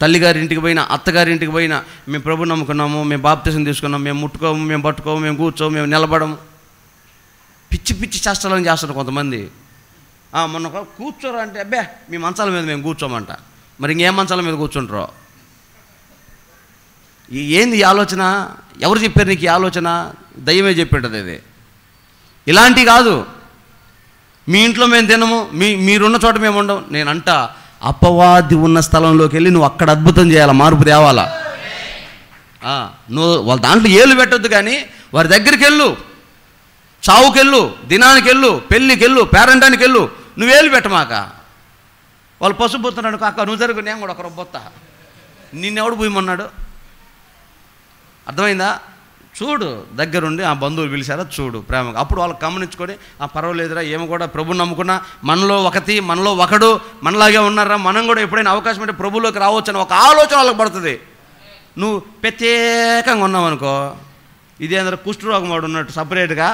తల్లిగారింటికి పోయినా, అత్తగారింటికి పోయినా, మేము ప్రభు నమ్ముకున్నాము, మేము బాప్తిసం తీసుకున్నాము, మేము ముట్టుకోము, మేము పట్టుకోము, మేము కూర్చోము, మేము నిలబడము. పిచ్చి పిచ్చి చేష్టాలని చేస్తారు కొంతమంది. మొన్న కూర్చోరా అంటే అబ్బే మీ మంచాల మీద మేము కూర్చోమంట. మరి ఇంకేం మంచాల మీద కూర్చుంటారో? ఏంది ఈ ఆలోచన? ఎవరు చెప్పారు నీకు ఈ ఆలోచన? దయ్యమే చెప్పేటది ఇది. ఇలాంటివి కాదు. మీ ఇంట్లో మేము తినము, మీరున్న చోట మేము ఉండము. నేనంట అపవాది ఉన్న స్థలంలోకి వెళ్ళి నువ్వు అక్కడ అద్భుతం చేయాలా, మార్పు తేవాలా. నువ్వు వాళ్ళ దాంట్లో ఏళ్ళు పెట్టొద్దు, కానీ వారి దగ్గరికి వెళ్ళు, చావుకెళ్ళు, దినానికి వెళ్ళు, పెళ్ళికి వెళ్ళు, పేరంటానికి వెళ్ళు, నువ్వేళ్ళు పెట్టమాక. వాళ్ళు పసుపు పోతున్నాడు, కాక నువ్వు జరుగు, నేను కూడా ఒక రొబ్బొత్తా. నిన్నెవడు పోయమన్నాడు? అర్థమైందా? చూడు, దగ్గరుండి ఆ బంధువులు పిలిచారా చూడు ప్రేమగా. అప్పుడు వాళ్ళకి గమనించుకొని పర్వాలేదురా, ఏమో కూడా ప్రభుని నమ్ముకున్నా, మనలో ఒకటి, మనలో ఒకడు, మనలాగే ఉన్నారా, మనం కూడా ఎప్పుడైనా అవకాశం అంటే ప్రభులోకి రావచ్చు అని ఒక ఆలోచన వాళ్ళకి పడుతుంది. నువ్వు ప్రత్యేకంగా ఉన్నావనుకో, ఇదేంద్ర కుష్ఠరోగం వాడు ఉన్నట్టు సపరేట్గా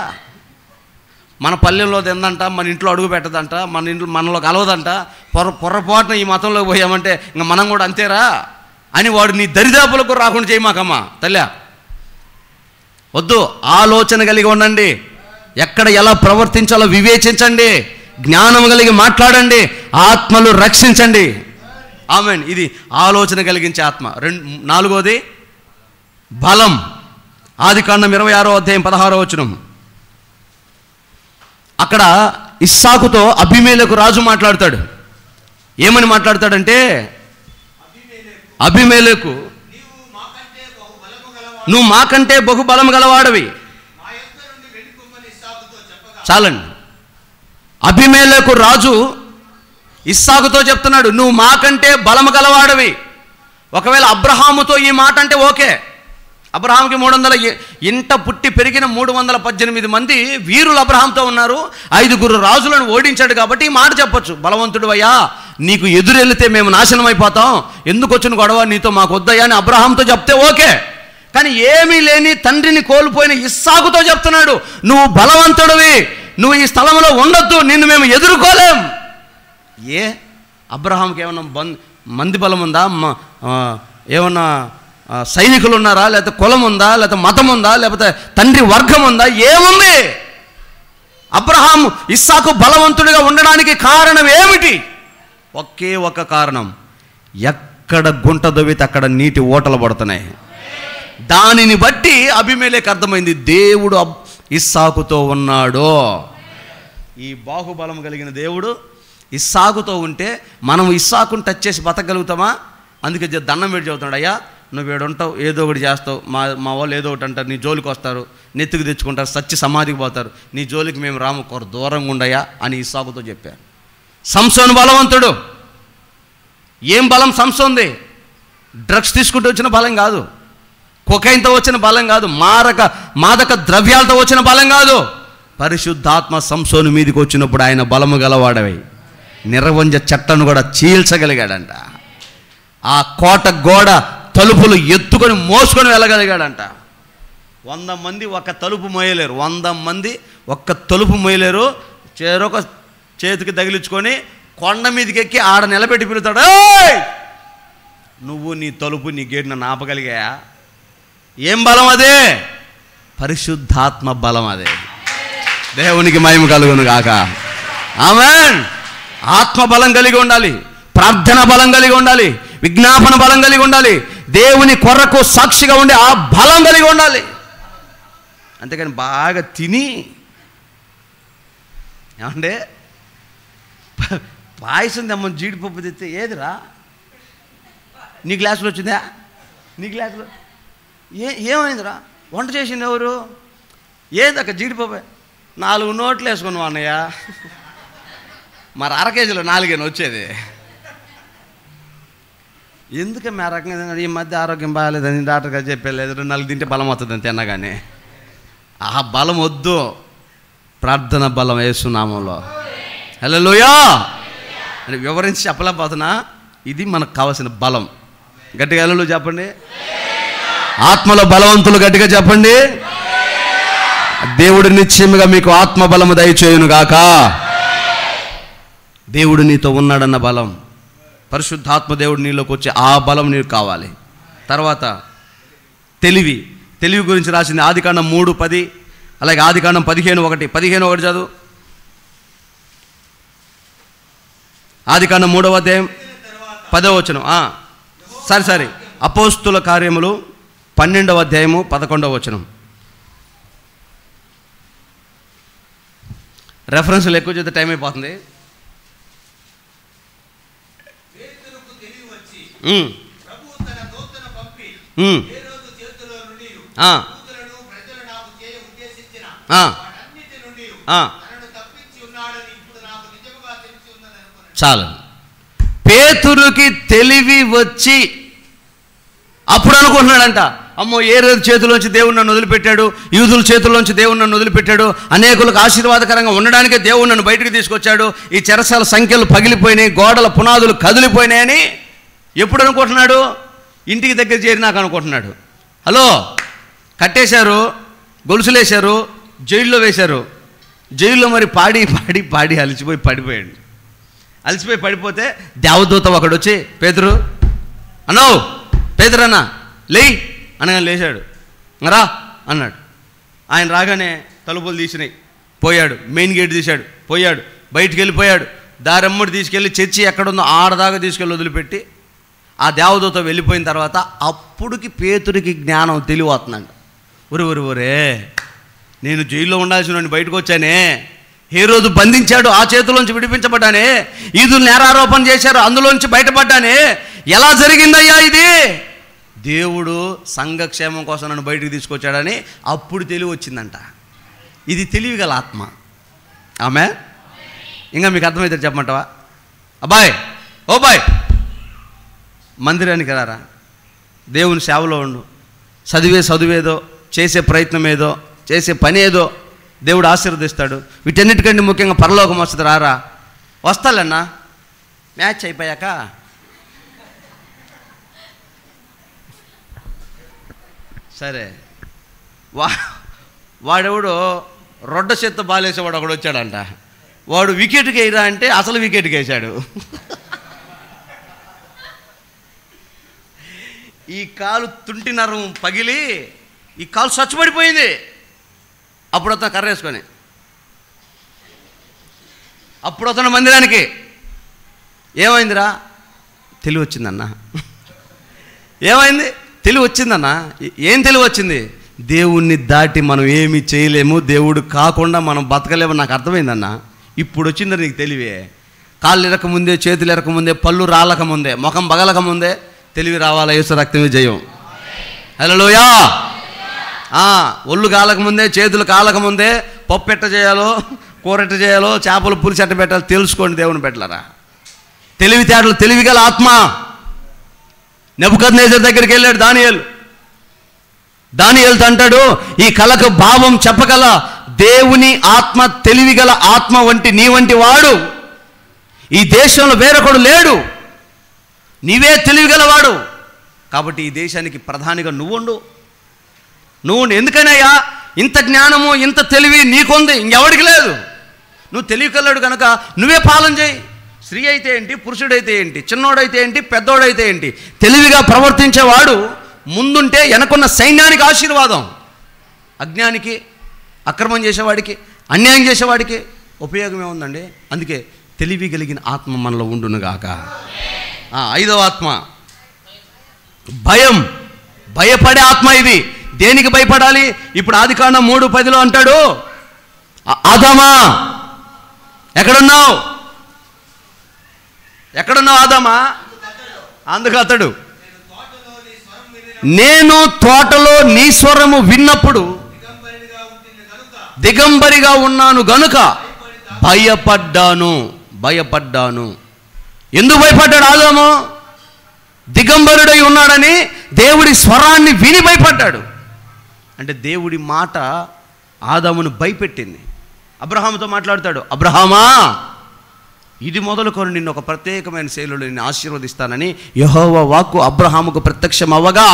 మన పల్లెల్లో తిందంట, మన ఇంట్లో అడుగు పెట్టదంట, మన ఇంట్లో మనలో కలవదంట, పొరపాటున ఈ మతంలోకి పోయామంటే ఇంకా మనం కూడా అంతేరా అని వాడు నీ దరిదాపులకు రాకుండా చేయమాకమ్మా తల్లి. వద్దు, ఆలోచన కలిగి ఉండండి. ఎక్కడ ఎలా ప్రవర్తించాలో వివేచించండి, జ్ఞానం కలిగి మాట్లాడండి, ఆత్మలు రక్షించండి. ఆమేన్. ఇది ఆలోచన కలిగించే ఆత్మ. 4వది బలం. ఆదికాండం 26వ అధ్యాయం 16వ వచనం. అక్కడ ఇస్సాకుతో అబీమెలెకు రాజు మాట్లాడతాడు. ఏమని మాట్లాడతాడంటే, అబీమెలెకు నువ్వు మాకంటే బహుబలం గలవాడవి. చాలండి. అబీమెలెకు రాజు ఇస్సాకుతో చెప్తున్నాడు, నువ్వు మాకంటే బలము గలవాడవి. ఒకవేళ అబ్రహాముతో ఈ మాట అంటే ఓకే. అబ్రహాంకి 300 ఇంట పుట్టి పెరిగిన 318 మంది వీరులు అబ్రహాంతో ఉన్నారు. 5 రాజులను ఓడించాడు కాబట్టి ఈ మాట చెప్పొచ్చు, బలవంతుడు అయ్యా, నీకు ఎదురెళ్తే మేము నాశనం అయిపోతాం, ఎందుకు వచ్చిన గొడవ, నీతో మాకు వద్దయ్యా అని అబ్రహాంతో చెప్తే ఓకే. కానీ ఏమీ లేని తండ్రిని కోల్పోయిన ఇస్సాకుతో చెప్తున్నాడు, నువ్వు బలవంతుడివి, నువ్వు ఈ స్థలంలో ఉండొద్దు, నిన్ను మేము ఎదుర్కోలేం. అబ్రహాంకి ఏమన్నా మంది బలం ఉందా, ఏమన్నా సైనికులు ఉన్నారా, లేకపోతే కులం ఉందా, లేకపోతే మతం ఉందా, లేకపోతే తండ్రి వర్గం ఉందా, ఏముంది? అబ్రహాం ఇస్సాకు బలవంతుడిగా ఉండడానికి కారణం ఏమిటి? ఒకే ఒక కారణం, ఎక్కడ గుంట దొవ్వితే అక్కడ నీటి ఓటలు పడుతున్నాయి. దానిని బట్టి అబీమెలెకు అర్థమైంది, దేవుడు ఇస్సాకుతో ఉన్నాడు. ఈ బాహుబలం కలిగిన దేవుడు ఇస్సాకుతో ఉంటే మనం ఇస్సాకుని టచ్ చేసి బతకగలుగుతామా? అందుకే దండం పెట్టి చెబుతున్నాడు, అయ్యా నువ్వు ఏడుంటావు, ఏదో ఒకటి చేస్తావు, మా వాళ్ళు ఏదో ఒకటి అంటారు, నీ జోలికి వస్తారు, నెత్తికి తెచ్చుకుంటారు, సచ్చి సమాధికి పోతారు, నీ జోలికి మేము రాము, కొర దూరంగా ఉండయా అని ఇస్సాకుతో చెప్పారు. సంసోను బలవంతుడు. ఏం బలం సంసోన్ది? డ్రగ్స్ తీసుకుంటూ వచ్చిన బలం కాదు, కొకైన్తో వచ్చిన బలం కాదు, మాదక ద్రవ్యాలతో వచ్చిన బలం కాదు. పరిశుద్ధాత్మ సంసోను మీదకి వచ్చినప్పుడు ఆయన బలము గలవాడవై నిర్వంజ చెట్టను కూడా చీల్చగలిగాడంట. ఆ కోట గోడ తలుపులు ఎత్తుకొని మోసుకొని వెళ్ళగలిగాడంట. 100 మంది ఒక తలుపు మోయలేరు, 100 మంది ఒక్క తలుపు మోయలేరు. చేరొక చేతికి తగిలించుకొని కొండ మీదకి ఎక్కి ఆడ నిలబెట్టి పిలుతాడు, నువ్వు నీ తలుపు నీ గేట్ నన్ను ఆపగలిగాయా? ఏం బలం అదే? పరిశుద్ధాత్మ బలం అదే. దేవునికి మహిమ కలుగును గాక. ఆమేన్. ఆత్మ బలం కలిగి ఉండాలి, ప్రార్థన బలం కలిగి ఉండాలి, విజ్ఞాపన బలం కలిగి ఉండాలి, దేవుని కొరకు సాక్షిగా ఉండే ఆ బలం కలిగి ఉండాలి. అంతేకాని బాగా తిని ఏమంటే పాయసం తెమ్మ జీడిపప్పు తెస్తే ఏదిరా నీ గ్లాసులో వచ్చిందా, నీ గ్లాసులో ఏమైందిరా, వంట చేసింది ఎవరు, ఏదక్క జీడిపప్పు, 4 నోట్లు వేసుకున్నావు అన్నయ్య, మరి 1/2 కేజీలో 4 వచ్చేది. ఎందుకమ్మ ఆ రకంగా ఈ మధ్య ఆరోగ్యం బాగాలేదని డాక్టర్ గారు చెప్పలేదు, 4 తింటే బలం వస్తుందని తిన్నగానే. ఆ బలం వద్దు, ప్రార్థన బలం యేసు నామములో. హల్లెలూయా అని వివరించి చెప్పలేకపోతున్నా. ఇది మనకు కావాల్సిన బలం. గట్టిగా హల్లెలూయా చెప్పండి. ఆత్మలో బలవంతులు గట్టిగా చెప్పండి. దేవుడు నిశ్చయముగా మీకు ఆత్మ బలము దయచేయును గాక. దేవుడు నీతో ఉన్నాడన్న బలం, పరిశుద్ధాత్మ దేవుడు నీలోకి వచ్చే ఆ బలం నీకు కావాలి. తర్వాత తెలివి గురించి రాసింది ఆదికాండం 3:10, అలాగే ఆదికాండం 15:1 చదువు. ఆదికాండం 3వ అధ్యాయం 10వ వచనం. సరే అపోస్తుల కార్యములు 12వ అధ్యాయము 11వ వచనం. రెఫరెన్స్లు ఎక్కువ చేస్తే టైం అయిపోతుంది. చాలు. పేతురుకి తెలివి వచ్చి అప్పుడు అనుకుంటున్నాడంట, అమ్మో ఏ రోజు చేతిలోంచి దేవుడు నన్ను వదిలిపెట్టాడు, యూదుల చేతుల్లోంచి దేవుడు నన్ను వదిలిపెట్టాడు, అనేకులకు ఆశీర్వాదకరంగా ఉండడానికే దేవుడు నన్ను బయటకు తీసుకొచ్చాడు, ఈ చెరసాల సంఖ్యలు పగిలిపోయినాయి, గోడల పునాదులు కదిలిపోయినాయని ఎప్పుడు అనుకుంటున్నాడు? ఇంటికి దగ్గర చేరినాక అనుకుంటున్నాడు. హలో, కట్టేశారు, గొలుసులేశారు, జైల్లో వేశారు. జైల్లో మరి పాడి పాడి పాడి అలసిపోయి పడిపోయాడు. అలసిపోయి పడిపోతే దేవదూత ఒకడు వచ్చి, పేతురు అన్నో, పేతురన్నా లేయ్ అనగా లేచాడు. రా అన్నాడు. ఆయన రాగానే తలుపులు తీసినాయి, పోయాడు. మెయిన్ గేట్ తీశాడు, పోయాడు. బయటికి వెళ్ళిపోయాడు. దారమ్మడి తీసుకెళ్ళి చర్చి ఎక్కడుందో ఆడదాకా తీసుకెళ్ళి వదిలిపెట్టి ఆ దేవదూత వెళ్ళిపోయిన తర్వాత అప్పుడుకి పేతురికి జ్ఞానం తెలివవుతుందండి. ఒరే నేను జైల్లో ఉండాల్సిన బయటకు వచ్చానే, ఏ రోజు బంధించాడు ఆ చేతిలోంచి విడిపించబడ్డానే, ఈదులు నేరారోపణ చేశారు అందులోంచి బయటపడ్డానే, ఎలా జరిగిందయ్యా ఇది? దేవుడు సంఘక్షేమం కోసం నన్ను బయటికి తీసుకొచ్చాడని అప్పుడు తెలివి వచ్చిందంట. ఇది తెలివి గల ఆత్మ. ఆమె ఇంకా మీకు అర్థమైతే చెప్పమంటావా? అబ్బాయ్, ఓ బాయ్, మందిరానికి రారా, దేవుని సేవలో ఉండు, చదివేదో, చేసే ప్రయత్నం ఏదో, చేసే పని ఏదో దేవుడు ఆశీర్వదిస్తాడు. వీటన్నిటికంటే ముఖ్యంగా పరలోకం వస్తుంది, రారా. వస్తాలన్నా, మ్యాచ్ అయిపోయాక సరే. వాడెవడు రొడ్డ చేత్తో బాలేసేవాడు ఒకడు వచ్చాడంట. వాడు వికెట్కి వేయరా అంటే అసలు వికెట్కి వేసాడు. ఈ కాలు తుంటి నరం పగిలి ఈ కాలు స్వచ్ఛపడిపోయింది. అప్పుడు అతను కర్ర వేసుకొని అప్పుడు అతను మందిరానికి, ఏమైందిరా? తెలివి వచ్చిందన్న. ఏమైంది? తెలివి వచ్చిందన్న. ఏం తెలివి వచ్చింది? దేవుణ్ణి దాటి మనం ఏమీ చేయలేము, దేవుడు కాకుండా మనం బతకలేము. నాకు అర్థమైందన్న. ఇప్పుడు వచ్చిందని నీకు తెలివే. కాళ్ళు ఎరకముందే, చేతులు ఎరకముందే, పళ్ళు రాలకముందే, ముఖం పగలకముందే తెలివి రావాలా? యేసు రక్తమే జయం. హల్లెలూయా. ఒళ్ళు కాలకముందే, చేతులు కాలకముందే పప్పు ఎట్ట చేయాలో, కూర ఎట్ట చేయాలో, చేపలు పులుసు ఎట్ట పెట్టాలో తెలుసుకోండి. దేవుని పెట్టలరా. తెలివితేటలు, తెలివిగల ఆత్మ. నెబుకద్నెజర్ దగ్గరికి వెళ్ళాడు దానియేలుతో అంటాడు, ఈ కళకు భావం చెప్పగల దేవుని ఆత్మ, తెలివిగల ఆత్మ వంటి నీ వంటి వాడు ఈ దేశంలో వేరొకడు లేడు, నీవే తెలివిగలవాడు, కాబట్టి ఈ దేశానికి ప్రధానిగా నువ్వు ఎందుకనయ్యా ఇంత జ్ఞానము, ఇంత తెలివి నీకుంది, ఇంకెవడికి లేదు. నువ్వు తెలివికల్లాడు కనుక నువ్వే పాలన చేయి. స్త్రీ అయితే ఏంటి, పురుషుడైతే ఏంటి, చిన్నోడైతే ఏంటి, పెద్దోడైతే ఏంటి, తెలివిగా ప్రవర్తించేవాడు ముందుంటే వెనకున్న సైన్యానికి ఆశీర్వాదం. అజ్ఞానికి, అక్రమం చేసేవాడికి, అన్యాయం చేసేవాడికి ఉపయోగం ఏముందండి? అందుకే తెలివి కలిగిన ఆత్మ మనలో ఉండునుగాక. 5వ ఆత్మ భయం, భయపడే ఆత్మ. ఇది దేనికి భయపడాలి? ఇప్పుడు ఆదికాండం 3:10 అంటాడు, ఆదామా ఎక్కడున్నావు ఆదామా? అందుకు అతడు, నేను తోటలో నీ స్వరము విన్నప్పుడు దిగంబరిగా ఉన్నాను గనుక భయపడ్డాను. ఎందుకు భయపడ్డాడు ఆదాము? దిగంబరుడై ఉన్నాడని దేవుడి స్వరాన్ని విని భయపడ్డాడు. అంటే దేవుడి మాట ఆదామును భయపెట్టింది. అబ్రహాముతో మాట్లాడతాడు, అబ్రహామా, ఇది మొదలుకొని నిన్ను ఒక ప్రత్యేకమైన శైలిలో నిన్ను ఆశీర్వదిస్తానని యెహోవా వాక్కు అబ్రహాముకు ప్రత్యక్షం అవ్వగా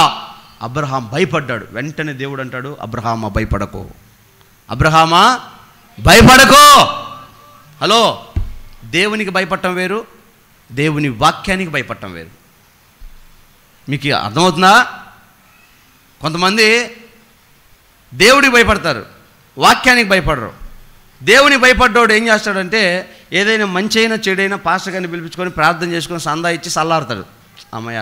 అబ్రహాం భయపడ్డాడు. వెంటనే దేవుడు అంటాడు, అబ్రహామా భయపడకు, అబ్రహామా భయపడకు. హలో, దేవునికి భయపడటం వేరు, దేవుని వాక్యానికి భయపడటం వేరు. మీకు అర్థమవుతుందా? కొంతమంది దేవుడికి భయపడతారు, వాక్యానికి భయపడరు. దేవుని భయపడ్డాడు ఏం చేస్తాడంటే ఏదైనా మంచి అయినా చెడైనా పాస్టర్ గారిని పిలిపించుకొని ప్రార్థన చేసుకొని సందా ఇచ్చి సల్లారుతాడు. అమ్మయ్య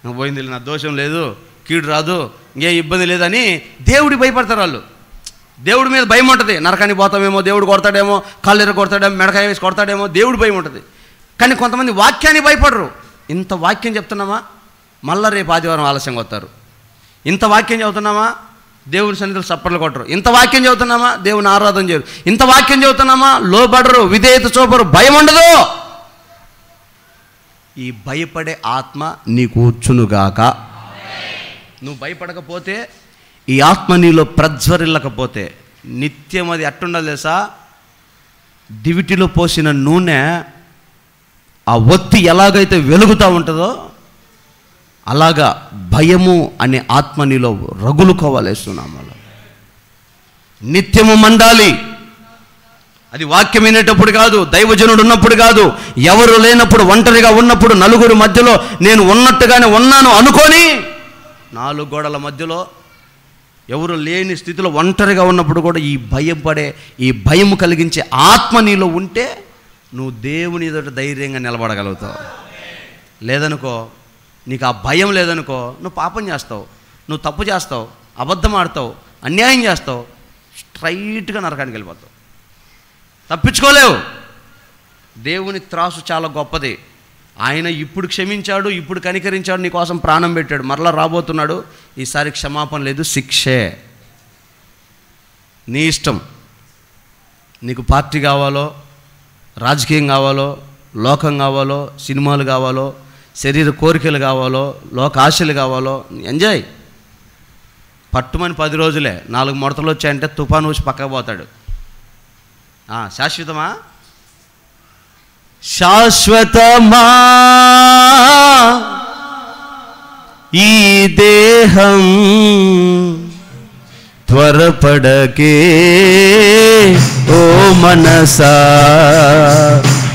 నువ్వు పోయింది, నా దోషం లేదు, కీడు రాదు, ఏ ఇబ్బంది లేదని దేవుడికి భయపడతారు వాళ్ళు. దేవుడి మీద భయం ఉంటుంది. నరకానికి పోతామేమో, దేవుడు కొడతాడేమో, కాళ్ళెర కొడతాడేమో, మెడకాయ వేసి కొడతాడేమో, దేవుడు భయం ఉంటుంది. కానీ కొంతమంది వాక్యానికి భయపడరు. ఇంత వాక్యం చెప్తున్నామా, మళ్ళా రేపు ఆదివారం ఆలస్యంగా వస్తారు. ఇంత వాక్యం చదువుతున్నామా, దేవుని సన్నిధిలో చప్పట్లు కొట్టరు. ఇంత వాక్యం చదువుతున్నామా, దేవుని ఆరాధన చేయరు. ఇంత వాక్యం చదువుతున్నామా, లోబడరు, విధేయత చూపరు, భయం ఉండదు. ఈ భయపడే ఆత్మ నీకు వచ్చునుగాక. నువ్వు భయపడకపోతే, ఈ ఆత్మ నీలో ప్రజ్వరిల్లకపోతే నిత్యం అది అట్టుండాలి తెలుసా? దివిటిలో పోసిన నూనె ఆ ఒత్తి ఎలాగైతే వెలుగుతూ ఉంటుందో అలాగా భయము అనే ఆత్మ నీలో రగులుకోవాలేస్తున్నామలో నిత్యము మండాలి. అది వాక్యం వినేటప్పుడు కాదు, దైవజనుడు ఉన్నప్పుడు కాదు, ఎవరు లేనప్పుడు, ఒంటరిగా ఉన్నప్పుడు, నలుగురి మధ్యలో నేను ఉన్నట్టుగానే ఉన్నాను అనుకొని, 4 గోడల మధ్యలో ఎవరు లేని స్థితిలో ఒంటరిగా ఉన్నప్పుడు కూడా ఈ భయం కలిగించే ఆత్మ నీలో ఉంటే నువ్వు దేవుని ఎదుట ధైర్యంగా నిలబడగలుగుతావు. లేదనుకో, నీకు ఆ భయం లేదనుకో, నువ్వు పాపం చేస్తావు, నువ్వు తప్పు చేస్తావు, అబద్ధం ఆడతావు, అన్యాయం చేస్తావు, స్ట్రైట్గా నరకానికి వెళ్ళిపోతావు, తప్పించుకోలేవు. దేవుని త్రాసు చాలా గొప్పది. ఆయన ఇప్పుడు క్షమించాడు, ఇప్పుడు కనికరించాడు, నీ కోసం ప్రాణం పెట్టాడు, మరలా రాబోతున్నాడు. ఈసారి క్షమాపణ లేదు, శిక్షే. నీ ఇష్టం. నీకు పార్టీ కావాలో, రాజకీయం కావాలో, లోకం కావాలో, సినిమాలు కావాలో, శరీర కోరికలు కావాలో, లోక ఆశలు కావాలో, ఎంజాయ్. పట్టుమని 10 రోజులే, 4 ముడతలు వచ్చాయంటే తుఫాను వచ్చి పక్కకు పోతాడు. శాశ్వతమా? శాశ్వతమా ఈ దేహం, త్వరపడకే ఓ మనసా,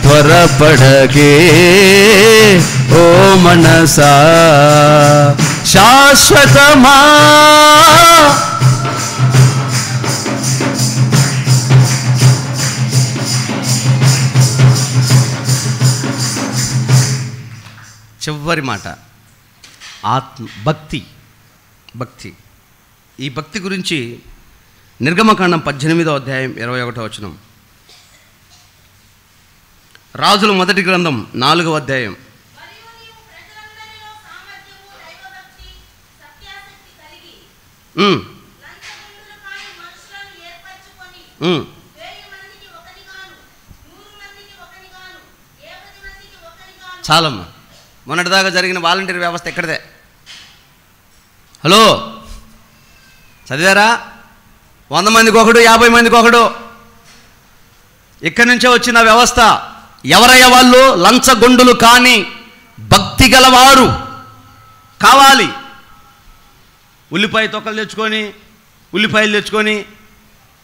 త్వరపడకే ఓ మనసా, శాశ్వతమా చివరి మాట భక్తి. ఈ భక్తి గురించి నిర్గమకాండం 18వ అధ్యాయం 21వ వచనం, రాజుల మొదటి గ్రంథం 4వ అధ్యాయం. చాలమ్మా, మొన్నటిదాకా జరిగిన వాలంటీర్ వ్యవస్థ ఎక్కడిదే? హలో, చదివారా? 100 మందికి ఒకడు, 50 మందికి ఒకడు. ఇక్కడి నుంచే వచ్చిన వ్యవస్థ. ఎవరయ్య వాళ్ళు? లంచగొండులు కాని భక్తి గలవారు కావాలి. ఉల్లిపాయ తొక్కలు తెచ్చుకొని, ఉల్లిపాయలు తెచ్చుకొని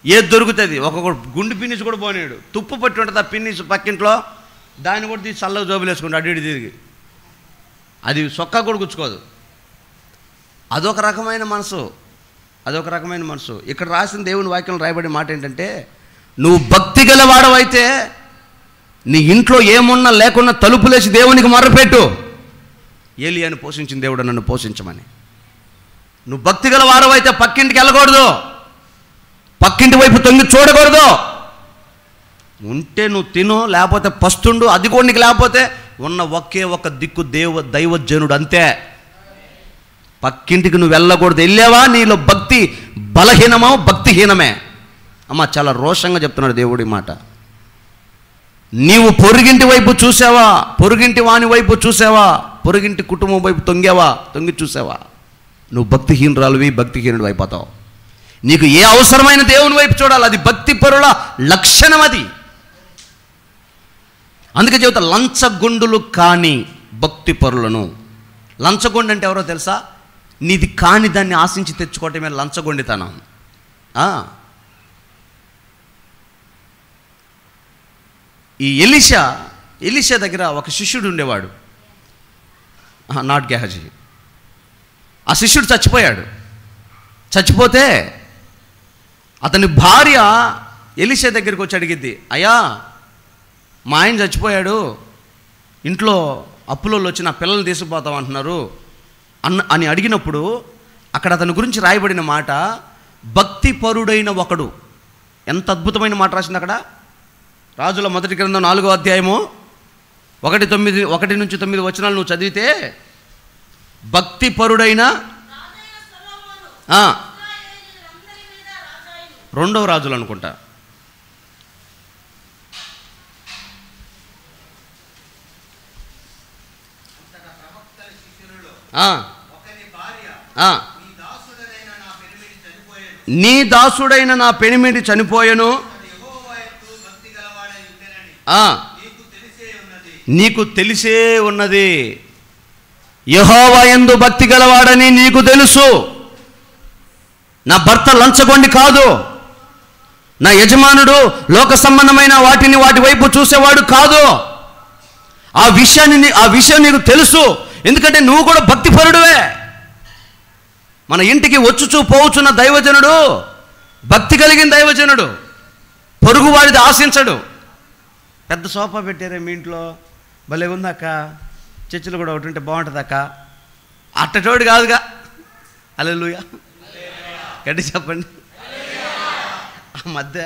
ఏది దొరుకుతుంది, ఒక్కొక్కడు గుండు పిన్నిసి కూడా పోనేడు, తుప్పు పట్టి ఉంటుంది ఆ పిన్నిసి పక్కింట్లో, దాన్ని కూడా తీసి చల్లగా జోబులు వేసుకుంటాడు అటు ఇటు తిరిగి. అది సొక్క కూడా గుచ్చుకోదు. అదొక రకమైన మనసు. ఇక్కడ రాసిన దేవుని వాక్యంలో రాయబడిన మాట ఏంటంటే, నువ్వు భక్తి గలవాడవైతే నీ ఇంట్లో ఏమున్నా లేకున్నా తలుపులేసి దేవునికి మొర్రపెట్టు. ఏలియాను పోషించిన దేవుడు నన్ను పోషించమని. నువ్వు భక్తి గలవాడవైతే పక్కింటికి వెళ్ళకూడదు, పక్కింటి వైపు తొంగి చూడకూడదు. ఉంటే నువ్వు తిను, లేకపోతే పస్తుండు. అది కూడా నీకు లేకపోతే ఉన్న ఒకే ఒక దిక్కు దైవజనుడు, అంతే. పక్కింటికి నువ్వు వెళ్ళకూడదు. వెళ్ళావా, నీలో భక్తి బలహీనమో భక్తిహీనమే. అమ్మ, చాలా రోషంగా చెప్తున్నాడు దేవుడి మాట. నీవు పొరుగింటి వైపు చూసావా, పొరుగింటి వాని వైపు చూసావా, పొరుగింటి కుటుంబం వైపు తొంగి చూసావా, నువ్వు భక్తిహీనురాలువి, భక్తిహీనుడు అయిపోతావు. నీకు ఏ అవసరమైన దేవుని వైపు చూడాలి, అది భక్తి పరుల లక్షణం. అది అందుకే చెబుతా, లంచగొండులు కాని భక్తి పరులను. లంచగొండు అంటే ఎవరో తెలుసా? నీది కాని దాన్ని ఆశించి తెచ్చుకోవటమే లంచగొండితనం. ఈ ఎలీషా దగ్గర ఒక శిష్యుడు ఉండేవాడు, నాట్ గెహజీ. ఆ శిష్యుడు చచ్చిపోతే అతని భార్య ఎలీషా దగ్గరికి వచ్చి అడిగిద్ది, అయ్యా మా ఆయన చచ్చిపోయాడు, ఇంట్లో అప్పులలో వచ్చి నా పిల్లల్ని తీసుకుపోతాం అంటున్నారు అని అడిగినప్పుడు అక్కడ అతని గురించి రాయబడిన మాట భక్తిపరుడైన ఒకడు. ఎంత అద్భుతమైన మాట రాసింది అక్కడ. రాజుల మొదటి గ్రంథం 4వ అధ్యాయము 1 నుంచి 9 వచనాలు నువ్వు చదివితే భక్తిపరుడైన 2వ రాజులు అనుకుంటా. నీ దాసుడైన నా పెనిమిటి చనిపోయెను, నీకు తెలిసే ఉన్నది. యెహోవా యందు భక్తి గలవాడని నీకు తెలుసు. నా భర్త లంచగొండి కాదు, నా యజమానుడు లోక సంబంధమైన వాటి వైపు చూసేవాడు కాదు. ఆ విషయం నీకు తెలుసు, ఎందుకంటే నువ్వు కూడా భక్తిపరుడువే. మన ఇంటికి వచ్చుచూ పోవచ్చున్న దైవజనుడు భక్తి కలిగిన దైవజనుడు, పొరుగువాడిది ఆశించడు. పెద్ద సోఫా పెట్టారే మీ ఇంట్లో, భలే ఉందక్క, చర్చిలో కూడా ఒకటి ఉంటే బాగుంటుంది అక్క, అట్టటోడు కాదుగా. హల్లెలూయా, గట్టి చెప్పండి. ఆ మధ్య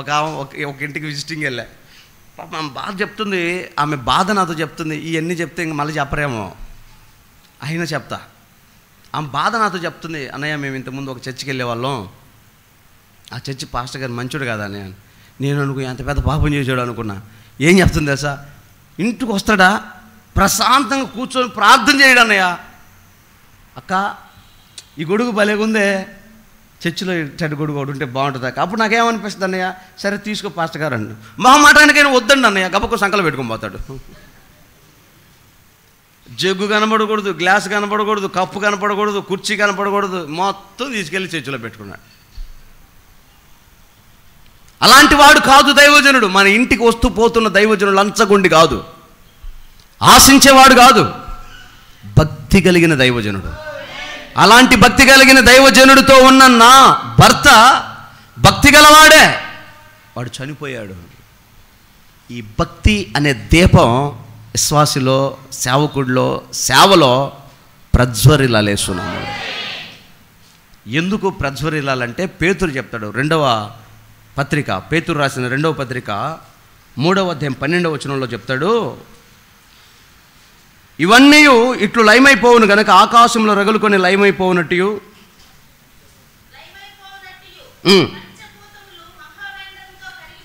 ఒక ఇంటికి విజిటింగ్ వెళ్ళా. పాప ఆమె బాధ చెప్తుంది, ఆమె బాధ నాతో చెప్తుంది. ఇవన్నీ చెప్తే ఇంక మళ్ళీ చెప్పరేమో, అయినా చెప్తా. ఆమె బాధ నాతో చెప్తుంది, అన్నయ్య మేము ఇంతకుముందు ఒక చర్చికి వెళ్ళేవాళ్ళం, ఆ చర్చి పాస్టర్ గారు మంచోడు కదా అని. నేను ఎంత పెద్ద పాపం చేసాడు అనుకున్నా. ఏం చెప్తుంది తెలుసా, ఇంటికి వస్తాడా ప్రశాంతంగా కూర్చొని ప్రార్థన చేయడు అన్నయ్య. అక్క ఈ గొడుగు భలేగుందే, చర్చిలో చెడు గొడుగు ఒకటి ఉంటే బాగుంటుంది అక్క. అప్పుడు నాకేమనిపిస్తుంది అన్నయ్య, సరే తీసుకో పాస్టర్ గారు అండి. మాటానికైనా వద్దండి అన్నయ్య, గబకు సంకలు పెట్టుకొని పోతాడు. జగ్గు కనపడకూడదు, గ్లాస్ కనపడకూడదు, కప్పు కనపడకూడదు, కుర్చీ కనపడకూడదు, మొత్తం తీసుకెళ్ళి చర్చిలో పెట్టుకున్నాడు. అలాంటి వాడు కాదు దైవజనుడు. మన ఇంటికి వస్తూ పోతున్న దైవజనుడు లంచగొండి కాదు, ఆశించేవాడు కాదు, భక్తి కలిగిన దైవజనుడు. అలాంటి భక్తి కలిగిన దైవజనుడితో ఉన్న నా భర్త భక్తి గలవాడే, వాడు చనిపోయాడు. ఈ భక్తి అనే దీపం విశ్వాసిలో, సేవకుడిలో, సేవలో ప్రజ్వరిల్లాలేస్తున్నాము. ఎందుకు ప్రజ్వరిల్లాలంటే పేతురు చెప్తాడు, 2వ పత్రిక, పేతురు రాసిన 2వ పత్రిక 3వ అధ్యాయం 12వ వచనంలో చెప్తాడు, ఇవన్నీ ఇట్లు లయమైపోవును గనక ఆకాశంలో రగులుకొని లయమైపోవునట్టు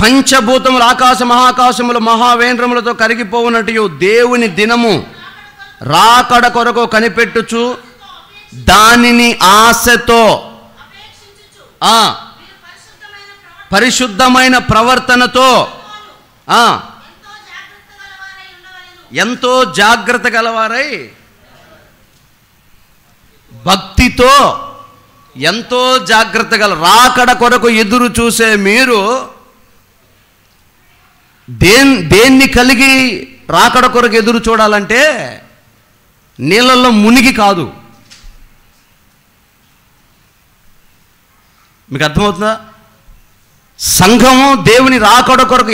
పంచభూతములు ఆకాశ మహాకాశములు మహావేంద్రములతో కరిగిపోవునట్టు దేవుని దినము రాకడ కొరకు కనిపెట్టుచు దానిని ఆశతో పరిశుద్ధమైన ప్రవర్తనతో ఎంతో జాగ్రత్త గలవారై, భక్తితో ఎంతో జాగ్రత్త గల, రాకడ కొరకు ఎదురు చూసే మీరు దేన్ని కలిగి రాకడ కొరకు ఎదురు చూడాలంటే నీళ్ళల్లో మునిగి కాదు. మీకు అర్థమవుతుందా? సంఘము దేవుని రాకడ కొరకు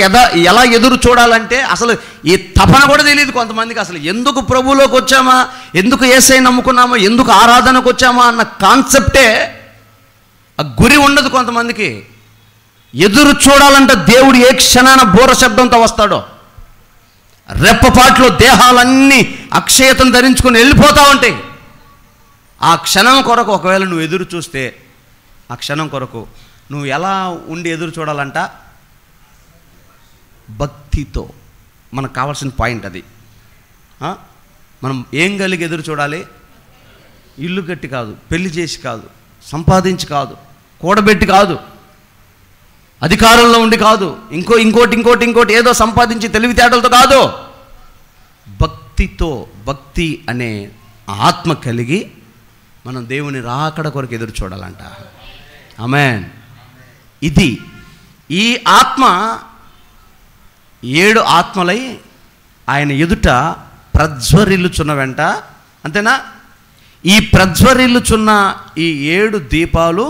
ఎలా ఎదురు చూడాలంటే అసలు ఈ తపన కూడా తెలియదు కొంతమందికి. అసలు ఎందుకు ప్రభువులోకి వచ్చామా, ఎందుకు యేసయ్య నమ్ముకున్నామా, ఎందుకు ఆరాధనకు వచ్చామా అన్న కాన్సెప్టే, ఆ గురి ఉండదు కొంతమందికి. ఎదురు చూడాలంటే దేవుడు ఏ క్షణాన బోర శబ్దంతో వస్తాడో, రెప్పపాట్లో దేహాలన్నీ అక్షయతను ధరించుకొని వెళ్ళిపోతూ ఉంటాయి. ఆ క్షణం కొరకు ఒకవేళ నువ్వు ఎదురు చూస్తే, ఆ క్షణం కొరకు నువ్వు ఎలా ఉండి ఎదురు చూడాలంట? భక్తితో. మనకు కావాల్సిన పాయింట్ అది. మనం ఏం కలిగి ఎదురు చూడాలి? ఇల్లు కట్టి కాదు, పెళ్లి చేసి కాదు, సంపాదించి కాదు, కూడబెట్టి కాదు, అధికారంలో ఉండి కాదు, ఇంకోటి ఏదో సంపాదించి తెలివితేటలతో కాదు, భక్తితో. భక్తి అనే ఆత్మ కలిగి మనం దేవుని రాకడ కొరకు ఎదురు చూడాలంట. ఆమేన్. ఇది ఈ ఆత్మ 7 ఆత్మలై ఆయన ఎదుట ప్రజ్వరిల్లుచున్న వెంట, అంతేనా? ఈ ప్రజ్వరిల్లుచున్న ఈ 7 దీపాలు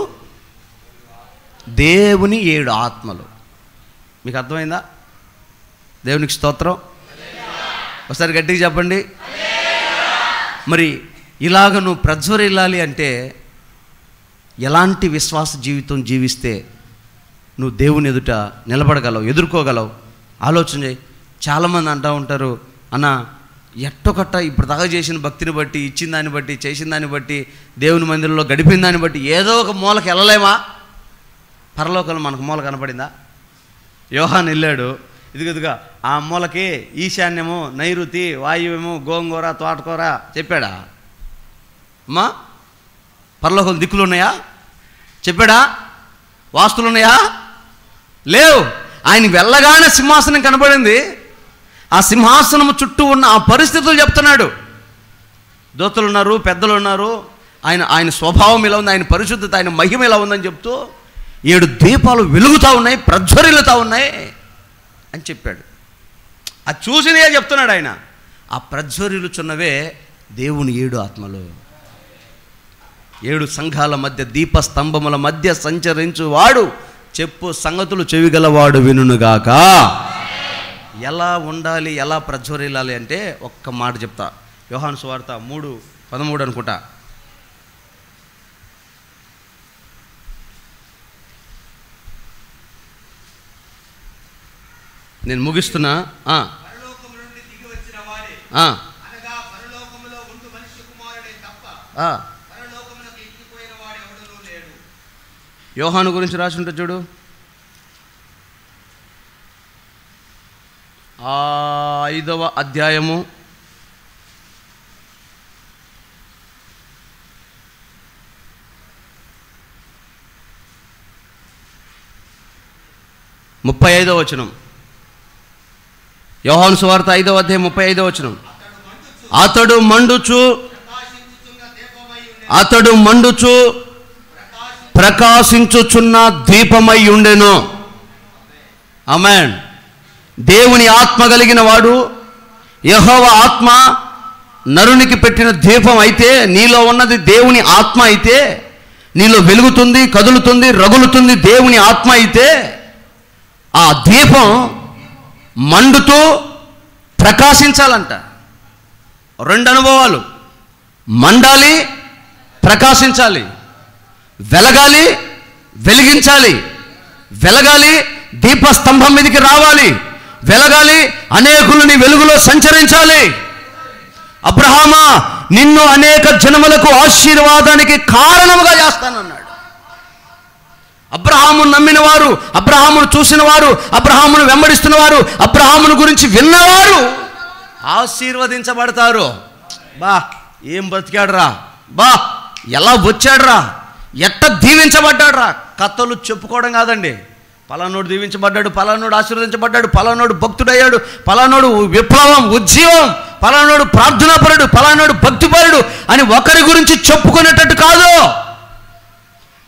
దేవుని 7 ఆత్మలు. మీకు అర్థమైందా? దేవునికి స్తోత్రం. ఒకసారి గట్టిగా చెప్పండి. మరి ఇలాగ నువ్వు ప్రజ్వరిల్లాలి అంటే ఎలాంటి విశ్వాస జీవితం జీవిస్తే నువ్వు దేవుని ఎదుట నిలబడగలవు, ఎదుర్కోగలవు? ఆలోచన చేయి. చాలామంది అంటూ ఉంటారు, అన్న ఎట్టొకట్ట ఇప్పుడు దాకా చేసిన భక్తిని బట్టి, ఇచ్చిన దాన్ని బట్టి, చేసిన దాన్ని బట్టి, దేవుని మందిరంలో గడిపిన దాన్ని బట్టి ఏదో ఒక మూలకి వెళ్ళలేమా? పరలోకంలో మనకు మూల కనపడిందా? యోహాను వెళ్ళాడు, ఇదిగా ఆ మూలకి ఈశాన్యము, నైరుతి, వాయువ్యము, గోంగూర, తోటకూర చెప్పాడా? అమ్మా పరలోకం దిక్కులు ఉన్నాయా? చెప్పాడా? వాస్తులు ఉన్నాయా? లేవు. ఆయన వెళ్ళగానే సింహాసనం కనబడింది. ఆ సింహాసనము చుట్టూ ఉన్న ఆ పరిస్థితులు చెప్తున్నాడు. దూతలు ఉన్నారు, పెద్దలు ఉన్నారు, ఆయన స్వభావం ఇలా ఉంది, ఆయన పరిశుద్ధత, ఆయన మహిమ ఇలా ఉందని చెప్తూ 7 దీపాలు వెలుగుతూ ఉన్నాయి, ప్రజ్వరిల్లుతూ ఉన్నాయి అని చెప్పాడు. అది చూసినే చెప్తున్నాడు ఆయన. ఆ ప్రజ్వరిల్లుచున్నవే దేవుని 7 ఆత్మలు. 7 సంఘాల మధ్య, దీపస్తంభముల మధ్య సంచరించువాడు చెప్పు సంగతులు చెవిగలవాడు వినుగాక. ఎలా ఉండాలి, ఎలా ప్రజ్వరిల్లాలి అంటే ఒక్క మాట చెప్తా. యోహాను సువార్త 3:13 అనుకుంటా. నేను ముగిస్తున్నా. యోహాను గురించి రాసి ఉంటుంది చూడు, 5వ అధ్యాయము 35వ వచనం. యోహాను సువార్త 5వ అధ్యాయం 35వ వచనం. అతడు మండుచు ప్రకాశించుచున్న దీపమై ఉండెను. ఆమేన్. దేవుని ఆత్మ కలిగిన వాడు, యెహోవా ఆత్మ నరునికి పెట్టిన దీపం అయితే, నీలో ఉన్నది దేవుని ఆత్మ అయితే, నీలో వెలుగుతుంది, కదులుతుంది, రగులుతుంది దేవుని ఆత్మ అయితే, ఆ దీపం మండుతూ ప్రకాశించాలంట. 2 అనుభవాలు: మండాలి, ప్రకాశించాలి. వెలగాలి, వెలిగించాలి. వెలగాలి, దీపస్తంభం మీదకి రావాలి. వెలగాలి, అనేకులని వెలుగులో సంచరించాలి. అబ్రహామా, నిన్ను అనేక జనములకు ఆశీర్వాదానికి కారణముగా చేస్తానన్నాడు. అబ్రహామును నమ్మిన వారు, అబ్రహామును చూసిన వారు, అబ్రహామును వెంబడిస్తున్న వారు, అబ్రహామును గురించి విన్నవారు ఆశీర్వదించబడతారు. బా ఏం బతికాడురా, బా ఎలా వచ్చాడురా, ఎట్ట దీవించబడ్డాడురా. కథలు చెప్పుకోవడం కాదండి. పలానోడు దీవించబడ్డాడు, పలానోడు ఆశీర్వదించబడ్డాడు, పలానోడు భక్తుడయ్యాడు, పలానోడు విప్లవం, ఉద్యమం, పలానోడు ప్రార్థనాపరుడు, పలానోడు భక్తిపరుడు అని ఒకరి గురించి చెప్పుకునేటట్టు కాదు.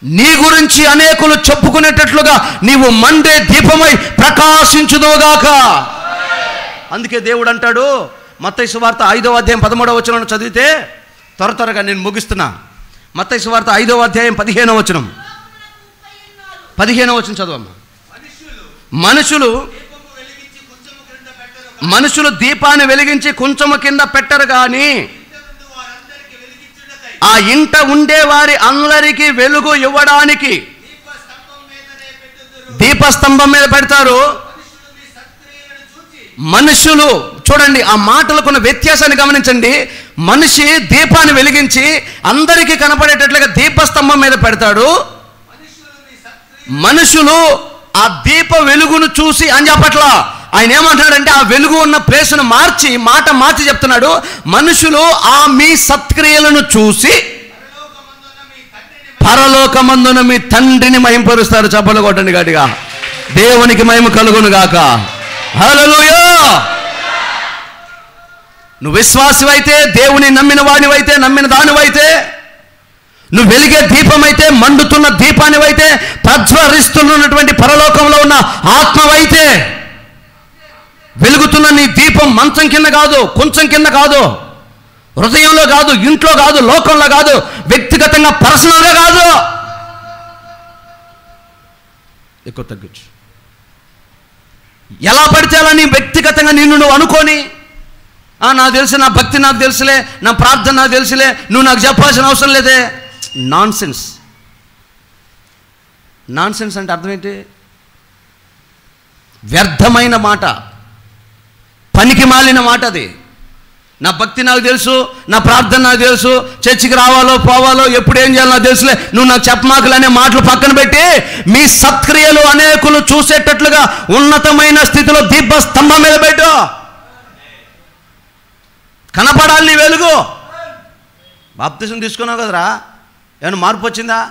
నీ గురించి అనేకులు చెప్పుకునేటట్లుగా నీవు మండే దీపమై ప్రకాశించుదువుగాక. అందుకే దేవుడు అంటాడు, మత్తయి సువార్త 5వ అధ్యాయం 13వ వచనం చదివితే, త్వరగా నేను ముగిస్తున్నా. మత్తయి సువార్త 5వ అధ్యాయం 15వ వచనం. 15వ వచనం చదవమ్మా. మనుషులు దీపాన్ని వెలిగించి కొంచెము కింద పెట్టరు కానీ ఆ ఇంట ఉండే వారి అందరికీ వెలుగు ఇవ్వడానికి దీపస్తంభం మీద పెడతారు. మనుషులు చూడండి, ఆ మాటలకున్న వ్యత్యాసాన్ని గమనించండి. మనిషి దీపాన్ని వెలిగించి అందరికీ కనపడేటట్లుగా దీపస్తంభం మీద పెడతాడు. మనుషులు ఆ దీప వెలుగును చూసి అని చెప్పట్ల. ఆయన ఏమంటాడంటే, ఆ వెలుగు ఉన్న ప్లేస్ను మార్చి, మాట మార్చి చెప్తున్నాడు. మనుషులు ఆ మీ సత్క్రియలను చూసి పరలోకమందున మీ తండ్రిని మహింపరుస్తారు. చప్పలు కొట్టండి గట్టిగా. దేవునికి మహిమ కలుగును గాక. హల్లెలూయా. నువ్వు విశ్వాసమైతే, దేవుని నమ్మిన వాడివైతే, నమ్మిన దానివైతే, నువ్వు వెలిగే దీపమైతే, మండుతున్న దీపానివైతే, ప్రజ్వరిస్తున్నటువంటి పరలోకంలో ఉన్న ఆత్మవైతే, వెలుగుతున్న నీ దీపం మంచం కింద కాదు, కొంచెం కింద కాదు, హృదయంలో కాదు, ఇంట్లో కాదు, లోకంలో కాదు, వ్యక్తిగతంగా పర్సనల్గా కాదు. ఎక్కువ తగ్గించు. ఎలా పడితే అలా నీ వ్యక్తిగతంగా నిన్ను నువ్వు అనుకొని, నాకు తెలుసు, నా భక్తి నాకు తెలుసులే, నా ప్రార్థన నాకు తెలుసులే, నువ్వు నాకు చెప్పాల్సిన అవసరం లేదే. Non sense. నాన్ సెన్స్ అంటే అర్థం ఏంటి? వ్యర్థమైన మాట, పనికి మాలిన మాట అది. నా భక్తి నాకు తెలుసు, నా ప్రార్థన నాకు తెలుసు, చర్చికి రావాలో పోవాలో ఎప్పుడు ఏం చేయాలో నాకు తెలుసులే, నువ్వు నాకు చెప్పమాకలు అనే మాటలు పక్కన పెట్టి మీ సత్క్రియలు అనేకులు చూసేటట్లుగా ఉన్నతమైన స్థితిలో దీప స్తంభం మీద పెట్టు. కనపడాలి నీ వెలుగు. బాప్తిసం తీసుకున్నావు కదరా, ఏమైనా మార్పు వచ్చిందా?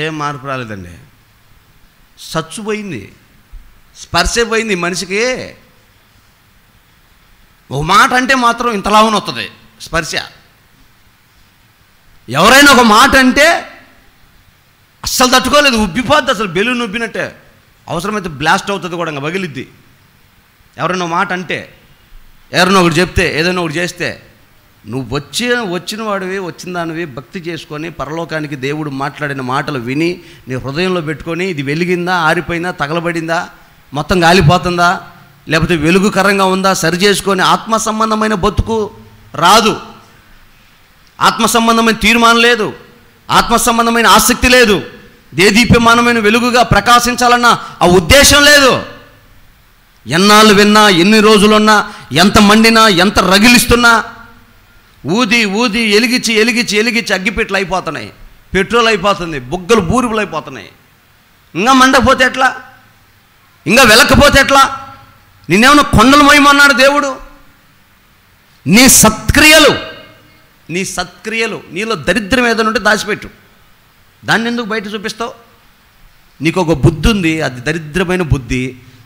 ఏం మార్పు రాలేదండి. సచ్చుపోయింది, స్పర్శే పోయింది మనిషికి. ఒక మాట అంటే మాత్రం ఇంతలావున వస్తుంది స్పర్శ. ఎవరైనా ఒక మాట అంటే అస్సలు తట్టుకోలేదు, ఉబ్బిపోద్ది, అసలు బెలూన్ ఉబ్బినట్టే. అవసరమైతే బ్లాస్ట్ అవుతుంది కూడా, ఇంకా పగిలిద్ది. ఎవరైనా మాట అంటే, ఎవరైనా ఒకటి చెప్తే, ఏదైనా ఒకటి చేస్తే, నువ్వు వచ్చిన వాడివి, వచ్చిన దానివి భక్తి చేసుకొని పరలోకానికి దేవుడు మాట్లాడిన మాటలు విని నీ హృదయంలో పెట్టుకొని, ఇది వెలిగిందా, ఆరిపోయిందా, తగలబడిందా, మొత్తం గాలిపోతుందా, లేకపోతే వెలుగుకరంగా ఉందా సరి చేసుకొని ఆత్మ సంబంధమైన బతుకు రాదు. ఆత్మ సంబంధమైన తీర్మానం లేదు, ఆత్మ సంబంధమైన ఆసక్తి లేదు, దేదీప్యమానమైన వెలుగుగా ప్రకాశించాలన్న ఆ ఉద్దేశం లేదు. ఎన్నాళ్ళు విన్నా, ఎన్ని రోజులున్నా, ఎంత మండినా, ఎంత రగిలిస్తున్నా, ఊది ఊది ఎలిగించి ఎలిగించి ఎలిగించి అగ్గిపెట్లు అయిపోతున్నాయి, పెట్రోల్ అయిపోతుంది, బుగ్గలు బూరుపులు అయిపోతున్నాయి. ఇంకా మండకపోతే ఎట్లా? ఇంకా వెలకపోతే ఎట్లా? నిన్నేమన్నా కొండలు మోయమన్నాడు దేవుడు? నీ సత్క్రియలు నీలో దరిద్రం ఏదైనా ఉంటే దాచిపెట్టు. దాన్ని ఎందుకు బయట చూపిస్తావు? నీకు ఒక బుద్ధి ఉంది, అది దరిద్రమైన బుద్ధి,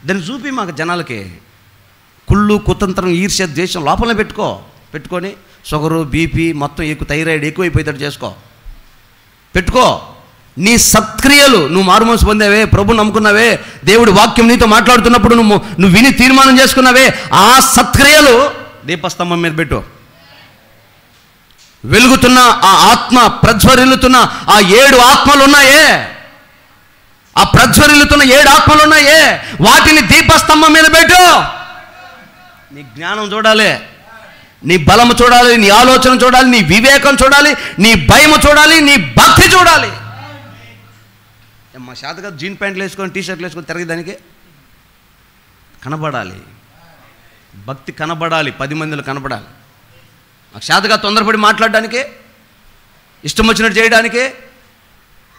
దాన్ని చూపి మాకు జనాలకి. కుళ్ళు, కుతంత్రం, ఈర్ష్య, ద్వేషం లోపలనే పెట్టుకొని షుగరు, బీపీ మొత్తం థైరాయిడ్ ఎక్కువైపోయేటట్టు పెట్టుకో. నీ సత్క్రియలు, నువ్వు మారుమనసు పొందావే, ప్రభు నమ్ముకున్నావే, దేవుడి వాక్యం నీతో మాట్లాడుతున్నప్పుడు నువ్వు విని తీర్మానం చేసుకున్నావే, ఆ సత్క్రియలు దీపస్తంభం మీద పెట్టు. వెలుగుతున్న ఆ ఆత్మ, ప్రజ్వరిల్లుతున్న ఆ 7 ఆత్మలు ఉన్నాయే, ఆ ప్రజ్వరిల్లుతున్న 7 ఆత్మలు ఉన్నాయే, వాటిని దీపస్తంభం మీద పెట్టు. నీ జ్ఞానం చూడాలి, నీ బలము చూడాలి, నీ ఆలోచన చూడాలి, నీ వివేకం చూడాలి, నీ భయము చూడాలి, నీ భక్తి చూడాలి. మా శాతగా జీన్ ప్యాంట్లు వేసుకొని, టీషర్ట్లు వేసుకొని తిరగదానికి కనబడాలి. భక్తి కనబడాలి, 10 మందిలో కనబడాలి. మాకు శాతగా తొందరపడి మాట్లాడడానికి, ఇష్టం వచ్చినట్టు చేయడానికి.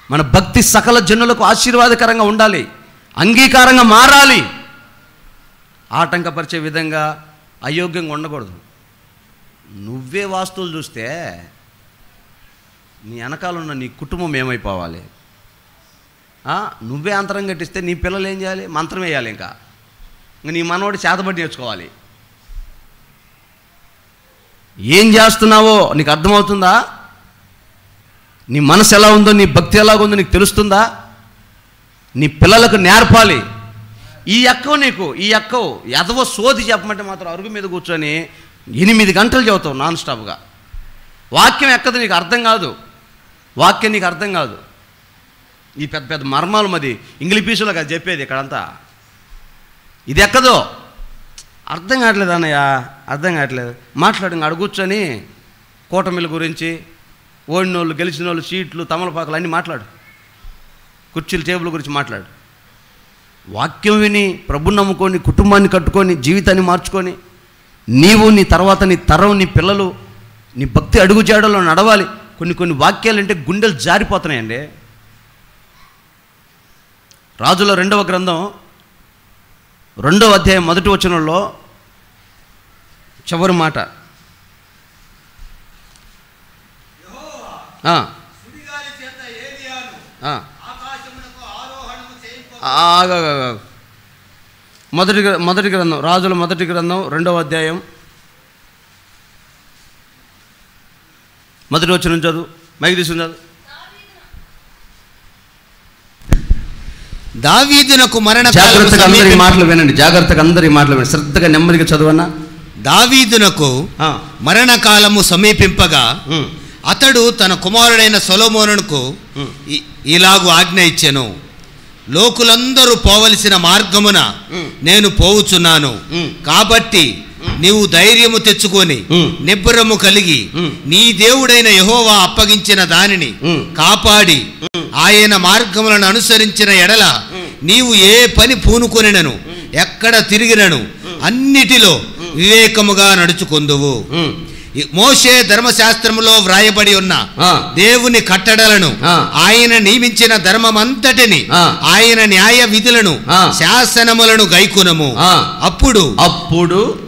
మన భక్తి సకల జనులకు ఆశీర్వాదకరంగా ఉండాలి, అంగీకారంగా మారాలి. ఆటంకపరిచే విధంగా అయోగ్యంగా ఉండకూడదు. నువ్వే వాస్తువులు చూస్తే నీ వెనకాలన్న నీ కుటుంబం ఏమైపోవాలి? నువ్వే అంతరం కట్టిస్తే నీ పిల్లలు ఏం చేయాలి? మంత్రం వేయాలి. ఇంకా నీ మనవాడి చేతబడి నేర్చుకోవాలి. ఏం చేస్తున్నావో నీకు అర్థమవుతుందా? నీ మనసు ఎలా ఉందో, నీ భక్తి ఎలాగుందో నీకు తెలుస్తుందా? నీ పిల్లలకు నేర్పాలి. ఈ ఎక్కవు ఎదవ సోది చెప్పమంటే మాత్రం అరుగు మీద కూర్చొని 8 గంటలు చదువుతావు నాన్ స్టాప్గా. వాక్యం ఎక్కదు, నీకు అర్థం కాదు. వాక్యం నీకు అర్థం కాదు. ఈ పెద్ద పెద్ద మర్మాలు మది ఇంగ్లీష్ పీసులో కాదు చెప్పేది, ఇక్కడంతా ఇది ఎక్కదో. అర్థం కావట్లేదు అన్నయ్య, అర్థం కావట్లేదు. మాట్లాడు, అడు కూర్చొని కూటమిల గురించి, ఓడినోళ్ళు, గెలిచిన వాళ్ళు, సీట్లు, తమలపాకులు అన్నీ మాట్లాడు. కుర్చీలు, టేబుల్ గురించి మాట్లాడు. వాక్యం విని ప్రభు నమ్ముకొని, కుటుంబాన్ని కట్టుకొని, జీవితాన్ని మార్చుకొని, నీవు, నీ తర్వాత నీ తరం, నీ పిల్లలు నీ భక్తి అడుగు జాడలో నడవాలి. కొన్ని వాక్యాలు అంటే గుండెలు జారిపోతున్నాయండి. రాజుల 2వ గ్రంథం 2వ అధ్యాయం 1వ వచనంలో చివరి మాట, మొదటి గ్రంథం, రాజుల మొదటి గ్రంథం 2వ అధ్యాయం 1వ వచనం చదువు, మైకి తీసుకుని చదువు. దావీదునకు జాగ్రత్తగా అందరి మాటలు వినండి, జాగ్రత్తగా అందరి మాటలు వినండి, శ్రద్ధగా నెమ్మదిగా చదువన్నా. దావీదునకు మరణకాలము సమీపింపగా అతడు తన కుమారుడైన సొలొమోనుకు ఇలాగు ఆజ్ఞ ఇచ్చెను, లోకులందరూ పోవలసిన మార్గమున నేను పోవుచున్నాను, కాబట్టి నీవు ధైర్యము తెచ్చుకొని నిబ్బరము కలిగి నీ దేవుడైన యెహోవా అప్పగించిన దానిని కాపాడి ఆయన మార్గములను అనుసరించిన ఎడల నీవు ఏ పని పూనుకొనినను ఎక్కడ తిరిగినను అన్నిటిలో వివేకముగా నడుచుకొందువు. మోషే ధర్మశాస్త్రములో వ్రాయబడి ఉన్న దేవుని కట్టడలను, ఆయన నియమించిన ధర్మమంతటిని, ఆయన న్యాయ విధులను, శాసనములను గైకొనుము. అప్పుడు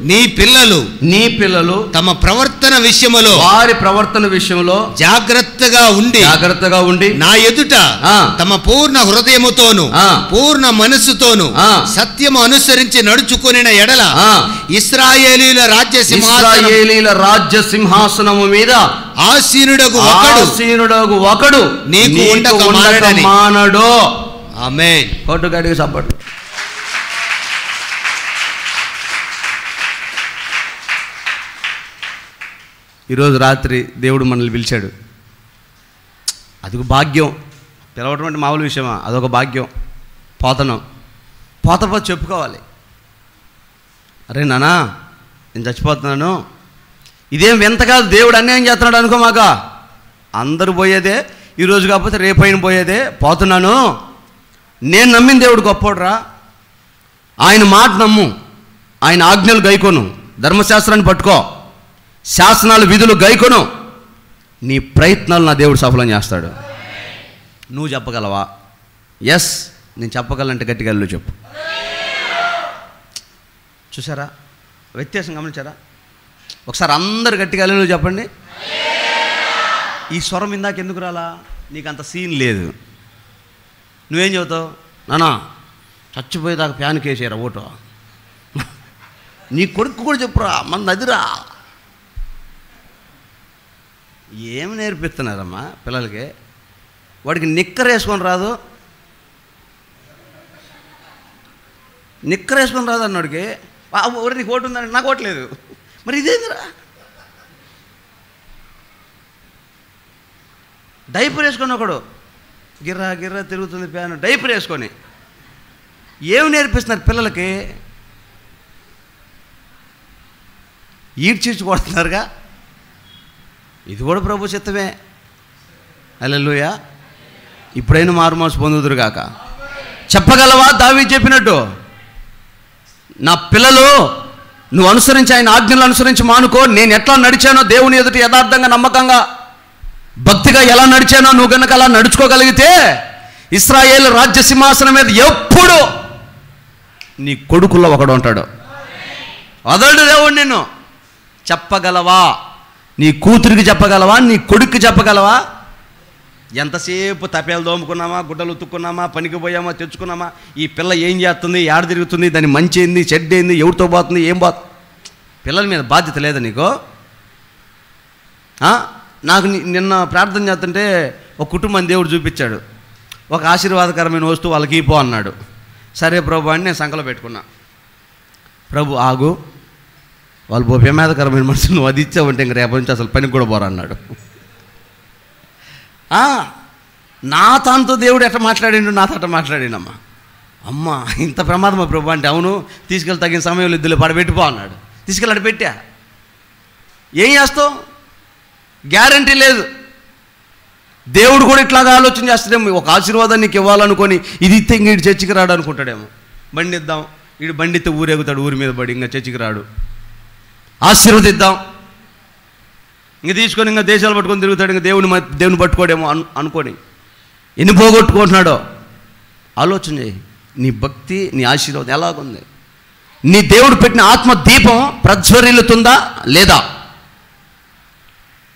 నీ పిల్లలు తమ ప్రవర్తన విషయములో, వారి ప్రవర్తన విషయంలో జాగ్రత్తగా ఉండి నా ఎదుట తమ పూర్ణ హృదయముతోను పూర్ణ మనస్సుతోను సత్యము అనుసరించి నడుచుకొనిన ఎడల ఇశ్రాయేలీల రాజ్య సింహాసనము మీద ఆసీనుడగు ఒకడు నీకు ఉండక మానడు. ఆమేన్. కొట్టుగడికి సపోర్ట్. ఈరోజు రాత్రి దేవుడు మనల్ని పిలిచాడు. అదొక భాగ్యం. పిలవటం అంటే మామూలు విషయమా? అదొక భాగ్యం. పోత చెప్పుకోవాలి. అరే నానా, నేను చచ్చిపోతున్నాను, ఇదేం వింత కాదు, దేవుడు అన్యాయం చేస్తున్నాడు అనుకోమాక. అందరూ పోయేదే, ఈరోజు కాకపోతే రేపైన పోయేదే. పోతున్నాను, నేను నమ్మిన దేవుడు గొప్పోడురా. ఆయన మాట నమ్ము, ఆయన ఆజ్ఞలు గైకొను, ధర్మశాస్త్రాన్ని పట్టుకో, శాసనాలు విధులు గైకొను, నీ ప్రయత్నాలు నా దేవుడు సఫలం చేస్తాడు. నువ్వు చెప్పగలవా? ఎస్, నేను చెప్పగలంటే గట్టిగా వెళ్ళు చెప్పు. చూసారా వ్యత్యాసం? గమనించారా? ఒకసారి అందరు గట్టిగా అల్లెలు చెప్పండి. ఈ స్వరం ఇందాక ఎందుకు రాలా? నీకు అంత సీన్ లేదు. నువ్వేం చెబుతావు? నానా చచ్చిపోయేదాకా ఫ్యాన్కి వేసేరా ఓటో. నీ కొడుకు కూడా చెప్పురా, మన అదిరా. ఏమి నేర్పిస్తున్నారమ్మా పిల్లలకి? వాడికి నిక్కర్ వేసుకొని రాదు, నిక్కర్ వేసుకొని రాదు అన్నాడికి. ఎవరు నీకు ఓటు ఉందని? నాకు ఓట్లేదు. మరి ఇదేందిరా? డైపర్ వేసుకొని ఒకడు గిర్రా గిర్రా తిరుగుతుంది ఫ్యాన్, డైపర్ వేసుకొని. ఏమి నేర్పిస్తున్నారు పిల్లలకి? ఈడ్చిడ్చి కొడుతున్నారుగా. ఇది కూడా ప్రభు చిత్తమే. హల్లెలూయా. ఇప్పుడైనా మారుమనసు పొందుదురుగాక. చెప్పగలవా దావీదు చెప్పినట్టు? నా పిల్లలు, నువ్వు అనుసరించి ఆయన ఆజ్ఞలు అనుసరించి మానుకో. నేను ఎట్లా నడిచానో దేవుని ఎదుట యథార్థంగా నమ్మకంగా భక్తిగా ఎలా నడిచానో నువ్వు కనుక అలా నడుచుకోగలిగితే ఇశ్రాయేలు రాజ్య సింహాసనం మీద ఎప్పుడు నీ కొడుకుల్లో ఒకడు ఉంటాడు. వదలడు దేవుడు నిన్ను. చెప్పగలవా? నీ కూతురికి చెప్పగలవా? నీ కొడుక్కి చెప్పగలవా? ఎంతసేపు తపేలు దోముకున్నామా, గుడ్డలు ఉతుక్కున్నామా, పనికి పోయామా, తెచ్చుకున్నామా, ఈ పిల్ల ఏం చేస్తుంది, ఏడ తిరుగుతుంది, దాని మంచి ఏంది, చెడ్డ ఏంది, ఎవరితో పోతుంది, ఏం పోతుంది? పిల్లల మీద బాధ్యత లేదా నీకు? నాకు నిన్న ప్రార్థన చేస్తుంటే ఒక కుటుంబం దేవుడు చూపించాడు. ఒక ఆశీర్వాదకరమైన వస్తువు వాళ్ళకి ఇపో అన్నాడు. సరే ప్రభు అని నేను సంకలో పెట్టుకున్నా. ప్రభు ఆగు, వాళ్ళు ప్రమాదకరమైన మనుషులు, నువ్వు అది ఇచ్చావంటే ఇంక రేపటి నుంచి అసలు పనికి కూడా పోరా అన్నాడు. నా తానుతో దేవుడు ఎట్లా మాట్లాడిండు, నాతో అట్లా మాట్లాడిండమ్మా. అమ్మ ఇంత ప్రమాదమా ప్రభు అంటే, అవును తీసుకెళ్ళి తగిన సమయంలో ఇద్దులే పడబెట్టిపో అన్నాడు. తీసుకెళ్ళి అటు పెట్టా. ఏం చేస్తావు? గ్యారంటీ లేదు. దేవుడు కూడా ఇట్లాగా ఆలోచన చేస్తాడేమో. ఒక ఆశీర్వాదం నీకు ఇవ్వాలనుకొని ఇది ఇస్తే ఇంక ఇటు చర్చికి రాడు అనుకుంటాడేమో. బండి ఇద్దాం, ఇటు బండి ఇస్తే ఊరేగుతాడు, ఊరి మీద పడి ఇంకా చర్చికి రాడు. ఆశీర్వదిద్దాం, ఇంక తీసుకొని ఇంకా దేశాలు పట్టుకొని తిరుగుతాడు, ఇంకా దేవుని పట్టుకోడేమో అనుకొని ఎన్ని పోగొట్టుకుంటున్నాడో ఆలోచన చేయి. నీ భక్తి, నీ ఆశీర్వాదం ఎలాగుంది? నీ దేవుడు పెట్టిన ఆత్మ దీపం ప్రజ్వరిల్లుతుందా లేదా?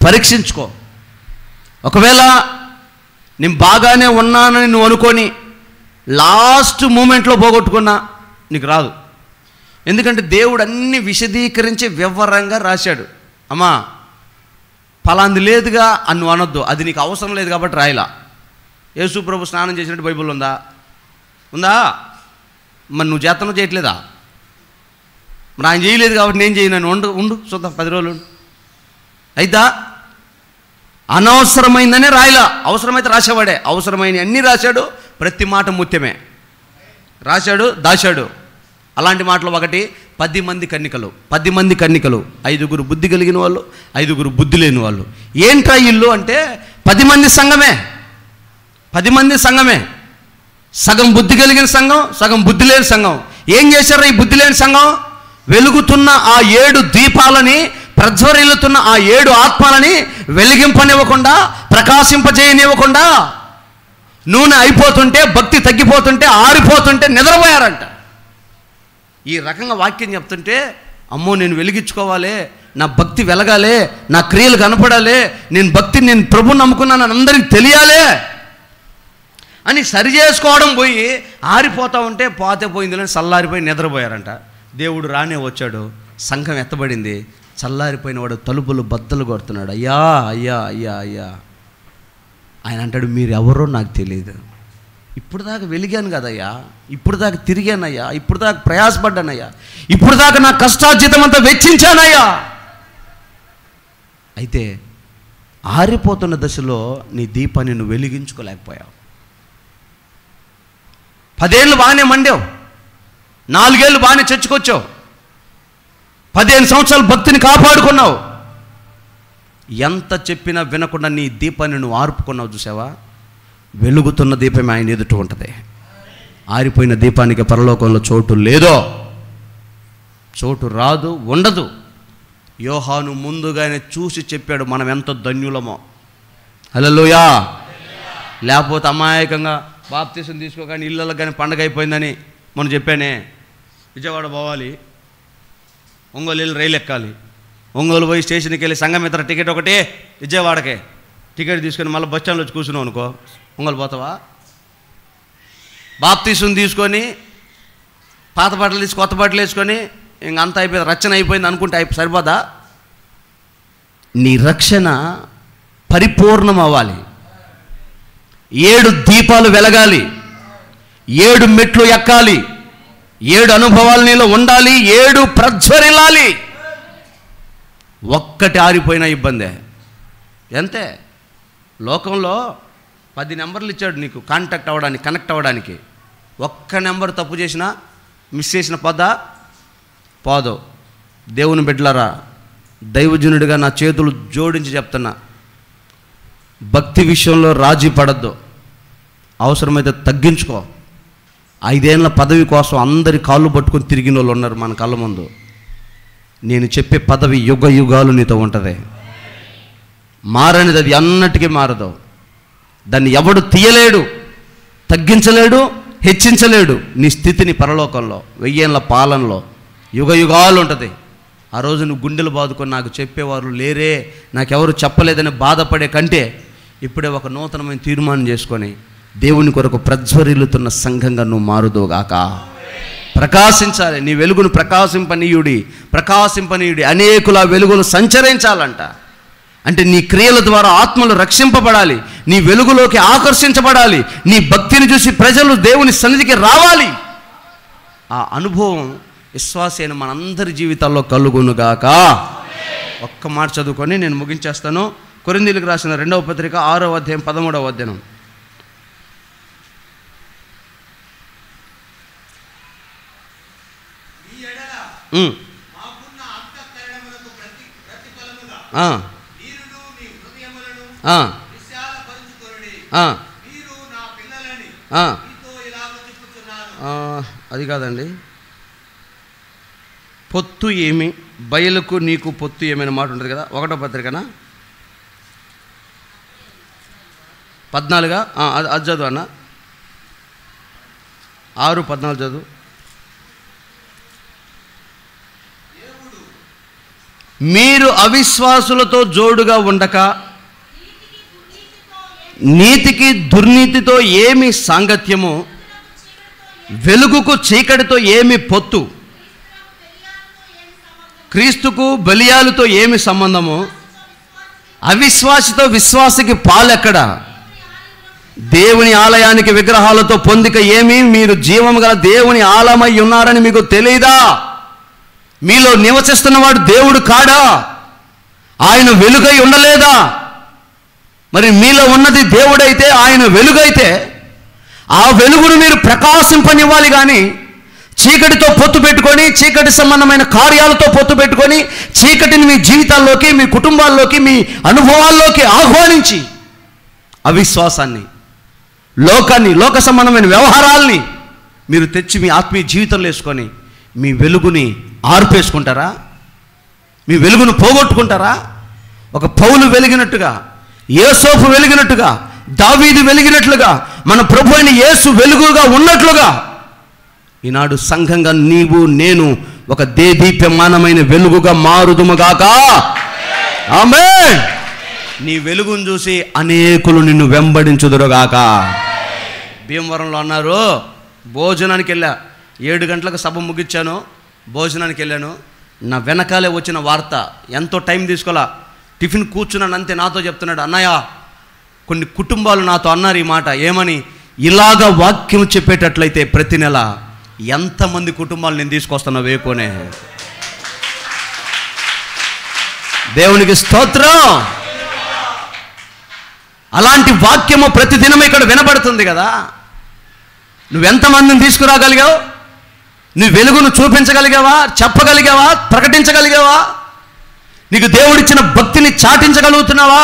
పరీక్షించుకో. ఒకవేళ నేను బాగానే ఉన్నానని నువ్వు అనుకొని లాస్ట్ మూమెంట్లో పోగొట్టుకున్నా నీకు రాదు. ఎందుకంటే దేవుడు అన్ని విశదీకరించి వివరంగా రాశాడు. అమ్మా ఫలాంది లేదుగా అని నువ్వు అనొద్దు, అది నీకు అవసరం లేదు కాబట్టి రాయలా. యేసు ప్రభు స్నానం చేసినట్టు బైబిల్ ఉందా? మరి నువ్వు చేతనో చేయట్లేదా? మరి ఆయన చేయలేదు కాబట్టి నేను చేయను. ఉండు చూద్దాం, 10 రోజులు అయితా. అనవసరమైందనే రాయలా, అవసరమైతే రాసేవాడే. అవసరమైన అన్నీ రాశాడు, ప్రతి మాట ముత్యమే రాశాడు, దాశాడు. అలాంటి మాటలు ఒకటి, 10 మంది కన్నికలు, 10 మంది కన్నికలు, 5గురు బుద్ధి కలిగిన వాళ్ళు, 5గురు బుద్ధి లేని వాళ్ళు. ఏంట్రా ఇల్లు అంటే 10 మంది సంఘమే. 10 మంది సంఘమే, సగం బుద్ధి కలిగిన సంఘం, సగం బుద్ధి లేని సంఘం. ఏం చేశారు ఈ బుద్ధి లేని సంఘం? వెలుగుతున్న ఆ 7 దీపాలని, ప్రజ్వరిల్లుతున్న ఆ 7 ఆత్మలని వెలిగింపనివ్వకుండా, ప్రకాశింపజేయనివ్వకుండా, నూనె అయిపోతుంటే, భక్తి తగ్గిపోతుంటే, ఆరిపోతుంటే నిద్రపోయారంట. ఈ రకంగా వాక్యం చెప్తుంటే, అమ్మో నేను వెలిగించుకోవాలి, నా భక్తి వెలగాలి, నా క్రియలు కనపడాలి, నేను ప్రభుని నమ్ముకున్నానని అందరికి తెలియాలి అని సరి చేసుకోవడం పోయి ఆరిపోతూ ఉంటే పోతే పోయింది చల్లారిపోయి నిద్రపోయారంట. దేవుడు రానే వచ్చాడు, సంఘం ఎత్తబడింది. చల్లారిపోయిన వాడు తలుపులు బద్దలు కొడుతున్నాడు. అయ్యా అయ్యా అయ్యా అయ్యా. ఆయన అంటాడు, మీరు ఎవరో నాకు తెలియదు, ఇప్పుడు దాకా వెలిగాను కదయ్యా, ఇప్పుడు దాకా తిరిగానయ్యా, ఇప్పుడు దాకా ప్రయాసపడ్డానయ్యా, ఇప్పుడు దాకా నా కష్టార్జితం అంతా వెచ్చించానయ్యా. అయితే ఆరిపోతున్న దశలో నీ దీపాన్ని నువ్వు వెలిగించుకోలేకపోయావు. 10 ఏళ్ళు బాగానే మండావు, 4 ఏళ్ళు బాగానే చచ్చుకొచ్చావు, 15 సంవత్సరాలు భక్తిని కాపాడుకున్నావు. ఎంత చెప్పినా వినకుండా నీ దీపాన్ని నువ్వు ఆర్పుకున్నావు. చూసావా? వెలుగుతున్న దీపమే ఆయన ఎదుట ఉంటుంది. ఆరిపోయిన దీపానికి పరలోకంలో చోటు లేదో, చోటు రాదు, ఉండదు. యోహాను ముందుగానే చూసి చెప్పాడు మనం ఎంత ధన్యులమో. హల్లెలూయా. లేకపోతే అమాయకంగా బాప్తీసం తీసుకోగానే ఇళ్ళలో కానీ పండగ అయిపోయిందని మనం చెప్పానే, విజయవాడ పోవాలి, ఒంగోలు వెళ్ళి రైలు ఎక్కాలి, ఒంగోలు పోయి స్టేషన్కి వెళ్ళి సంఘమిత్ర టికెట్ ఒకటే విజయవాడకే టికెట్ తీసుకొని మళ్ళీ బస్ స్టాండ్లో వచ్చి కూర్చున్నావు అనుకో, ఒంగోలు పోతావా? బాప్తీసం తీసుకొని పాత బట్టలు తీసి కొత్త బట్టలు వేసుకొని ఇంక అంతా అయిపోయింది, రక్షణ అయిపోయింది అనుకుంటే సరిపోదా? నీ రక్షణ పరిపూర్ణం అవ్వాలి. 7 దీపాలు వెలగాలి, 7 మెట్లు ఎక్కాలి, 7 అనుభవాలు నీలో ఉండాలి, 7 ప్రజ్వరిల్లాలి. ఒక్కటి ఆరిపోయిన ఇబ్బందే. ఎంతే. లోకంలో 10 నెంబర్లు ఇచ్చాడు నీకు కాంటాక్ట్ అవ్వడానికి, కనెక్ట్ అవ్వడానికి. ఒక్క నెంబర్ తప్పు చేసినా, మిస్ చేసిన పోదు. దేవుని బిడ్డలారా, దైవజనుడిగా నా చేతులు జోడించి చెప్తున్నా, భక్తి విషయంలో రాజీ పడద్దు, అవసరమైతే తగ్గించుకో. 5 ఏళ్ళ పదవి కోసం అందరి కాళ్ళు పట్టుకొని తిరిగిన వాళ్ళు ఉన్నారు మన కళ్ళ ముందు. నేను చెప్పే పదవి యుగ యుగాలు నీతో ఉంటుంది. మారనిది, అది అన్నటికీ మారదు. దాన్ని ఎవడు తీయలేడు, తగ్గించలేడు, హెచ్చించలేడు. నీ స్థితిని పరలోకంలో 1000 ఏళ్ళ పాలనలో యుగ యుగాలు ఉంటుంది. ఆ రోజు నువ్వు గుండెలు బాదుకొని నాకు చెప్పేవారు లేరే, నాకెవరు చెప్పలేదని బాధపడే కంటే ఇప్పుడే ఒక నూతనమైన తీర్మానం చేసుకొని దేవుని కొరకు ప్రజ్వరిల్లుతున్న సంఘంగా నువ్వు మారుదోగాక. ప్రకాశించాలి. నీ వెలుగును ప్రకాశింపనీయుడి అనేకుల వెలుగులు సంచరించాలంట. అంటే నీ క్రియల ద్వారా ఆత్మలు రక్షింపబడాలి, నీ వెలుగులోకి ఆకర్షించబడాలి, నీ భక్తిని చూసి ప్రజలు దేవుని సన్నిధికి రావాలి. ఆ అనుభవం విశ్వాసైన మనందరి జీవితాల్లో కలుగునుగాక. ఒక్క మాట చదువుకొని నేను ముగించేస్తాను. కొరింథీయులకు రాసిన 2వ పత్రిక 6వ అధ్యాయం 13వ వచనం. అది కాదండి, పొత్తు ఏమి, బయలుకు నీకు పొత్తు ఏమైనా మాట ఉంటుంది కదా. 1వ పత్రికనా 14 అది చదువు అన్న. 6:14 చదువు. మీరు అవిశ్వాసులతో జోడుగా ఉండక నీతికి దుర్నీతితో ఏమి సాంగత్యము, వెలుగుకు చీకటితో ఏమి పొత్తు, క్రీస్తుకు బలియాలతో ఏమి సంబంధము, అవిశ్వాసితో విశ్వాసికి పాలెక్కడ, దేవుని ఆలయానికి విగ్రహాలతో పొందిక ఏమి, మీరు జీవము గల దేవుని ఆలయమై ఉన్నారని మీకు తెలియదా? మీలో నివసిస్తున్నవాడు దేవుడు కాడా? ఆయన వెలుగై ఉండలేదా? మరి మీలో ఉన్నది దేవుడైతే, ఆయన వెలుగైతే ఆ వెలుగును మీరు ప్రకాశింపనివ్వాలి. కానీ చీకటితో పొత్తు పెట్టుకొని, చీకటి సంబంధమైన కార్యాలతో పొత్తు పెట్టుకొని, చీకటిని మీ జీవితాల్లోకి, మీ కుటుంబాల్లోకి, మీ అనుభవాల్లోకి ఆహ్వానించి అవిశ్వాసాన్ని, లోకాన్ని, లోక సంబంధమైన వ్యవహారాల్ని మీరు తెచ్చి మీ ఆత్మీయ జీవితంలో వేసుకొని మీ వెలుగుని ఆర్పేసుకుంటారా? మీ వెలుగును పోగొట్టుకుంటారా? ఒక పౌలు వెలిగినట్టుగా, యోసేపు వెలిగినట్టుగా, దావీదు వెలిగినట్లుగా, మన ప్రభు అయిన యేసు వెలుగుగా ఉన్నట్లుగా ఈనాడు సంఘంగా నీవు నేను ఒక దేదీప్యమానమైన వెలుగుగా మారుదుముగాక. ఆమేన్. నీ వెలుగును చూసి అనేకులు నిన్ను వెంబడించుదురుగాక. భీమవరంలో అన్నారు, భోజనానికి వెళ్ళా, 7 గంటలకు సభ ముగించాను, భోజనానికి వెళ్ళాను. నా వెనకాలే వచ్చిన వార్త, ఎంతో టైం తీసుకోవాలా, టిఫిన్ కూర్చున్నాను అంతే. నాతో చెప్తున్నాడు, అన్నయ్య కొన్ని కుటుంబాలు నాతో అన్నారు ఈ మాట, ఏమని, ఇలాగ వాక్యం చెప్పేటట్లయితే ప్రతి నెల ఎంతమంది కుటుంబాలు నేను తీసుకొస్తున్నా వేకోనే. దేవునికి స్తోత్రం. అలాంటి వాక్యము ప్రతిదినం ఇక్కడ వినబడుతుంది కదా. నువ్వెంతమందిని తీసుకురాగలిగావు? నువ్వు వెలుగును చూపించగలిగావా? చెప్పగలిగావా? ప్రకటించగలిగావా? నీకు దేవుడిచ్చిన భక్తిని చాటించగలుగుతున్నావా?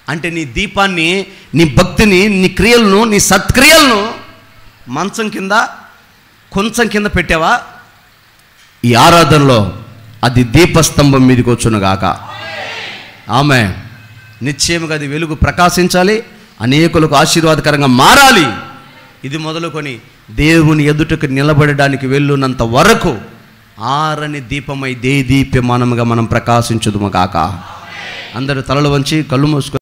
అంటే నీ దీపాన్ని, నీ భక్తిని, నీ క్రియలను, నీ సత్క్రియలను మంచం కింద, కొంచెం కింద పెట్టావా? ఈ ఆరాధనలో అది దీపస్తంభం మీదకి వచ్చునుగాక. ఆమె నిశ్చయముగా అది వెలుగు ప్రకాశించాలి, అనేకులకు ఆశీర్వాదకరంగా మారాలి. ఇది మొదలుకొని దేవుని ఎదుటకు నిలబడడానికి వెళ్ళున్నంత వరకు ఆరని దీపమై దేదీప్యమానముగా మనం ప్రకాశించుదుము గాక. అందరూ తలలు వంచి కళ్ళు మూసుకొని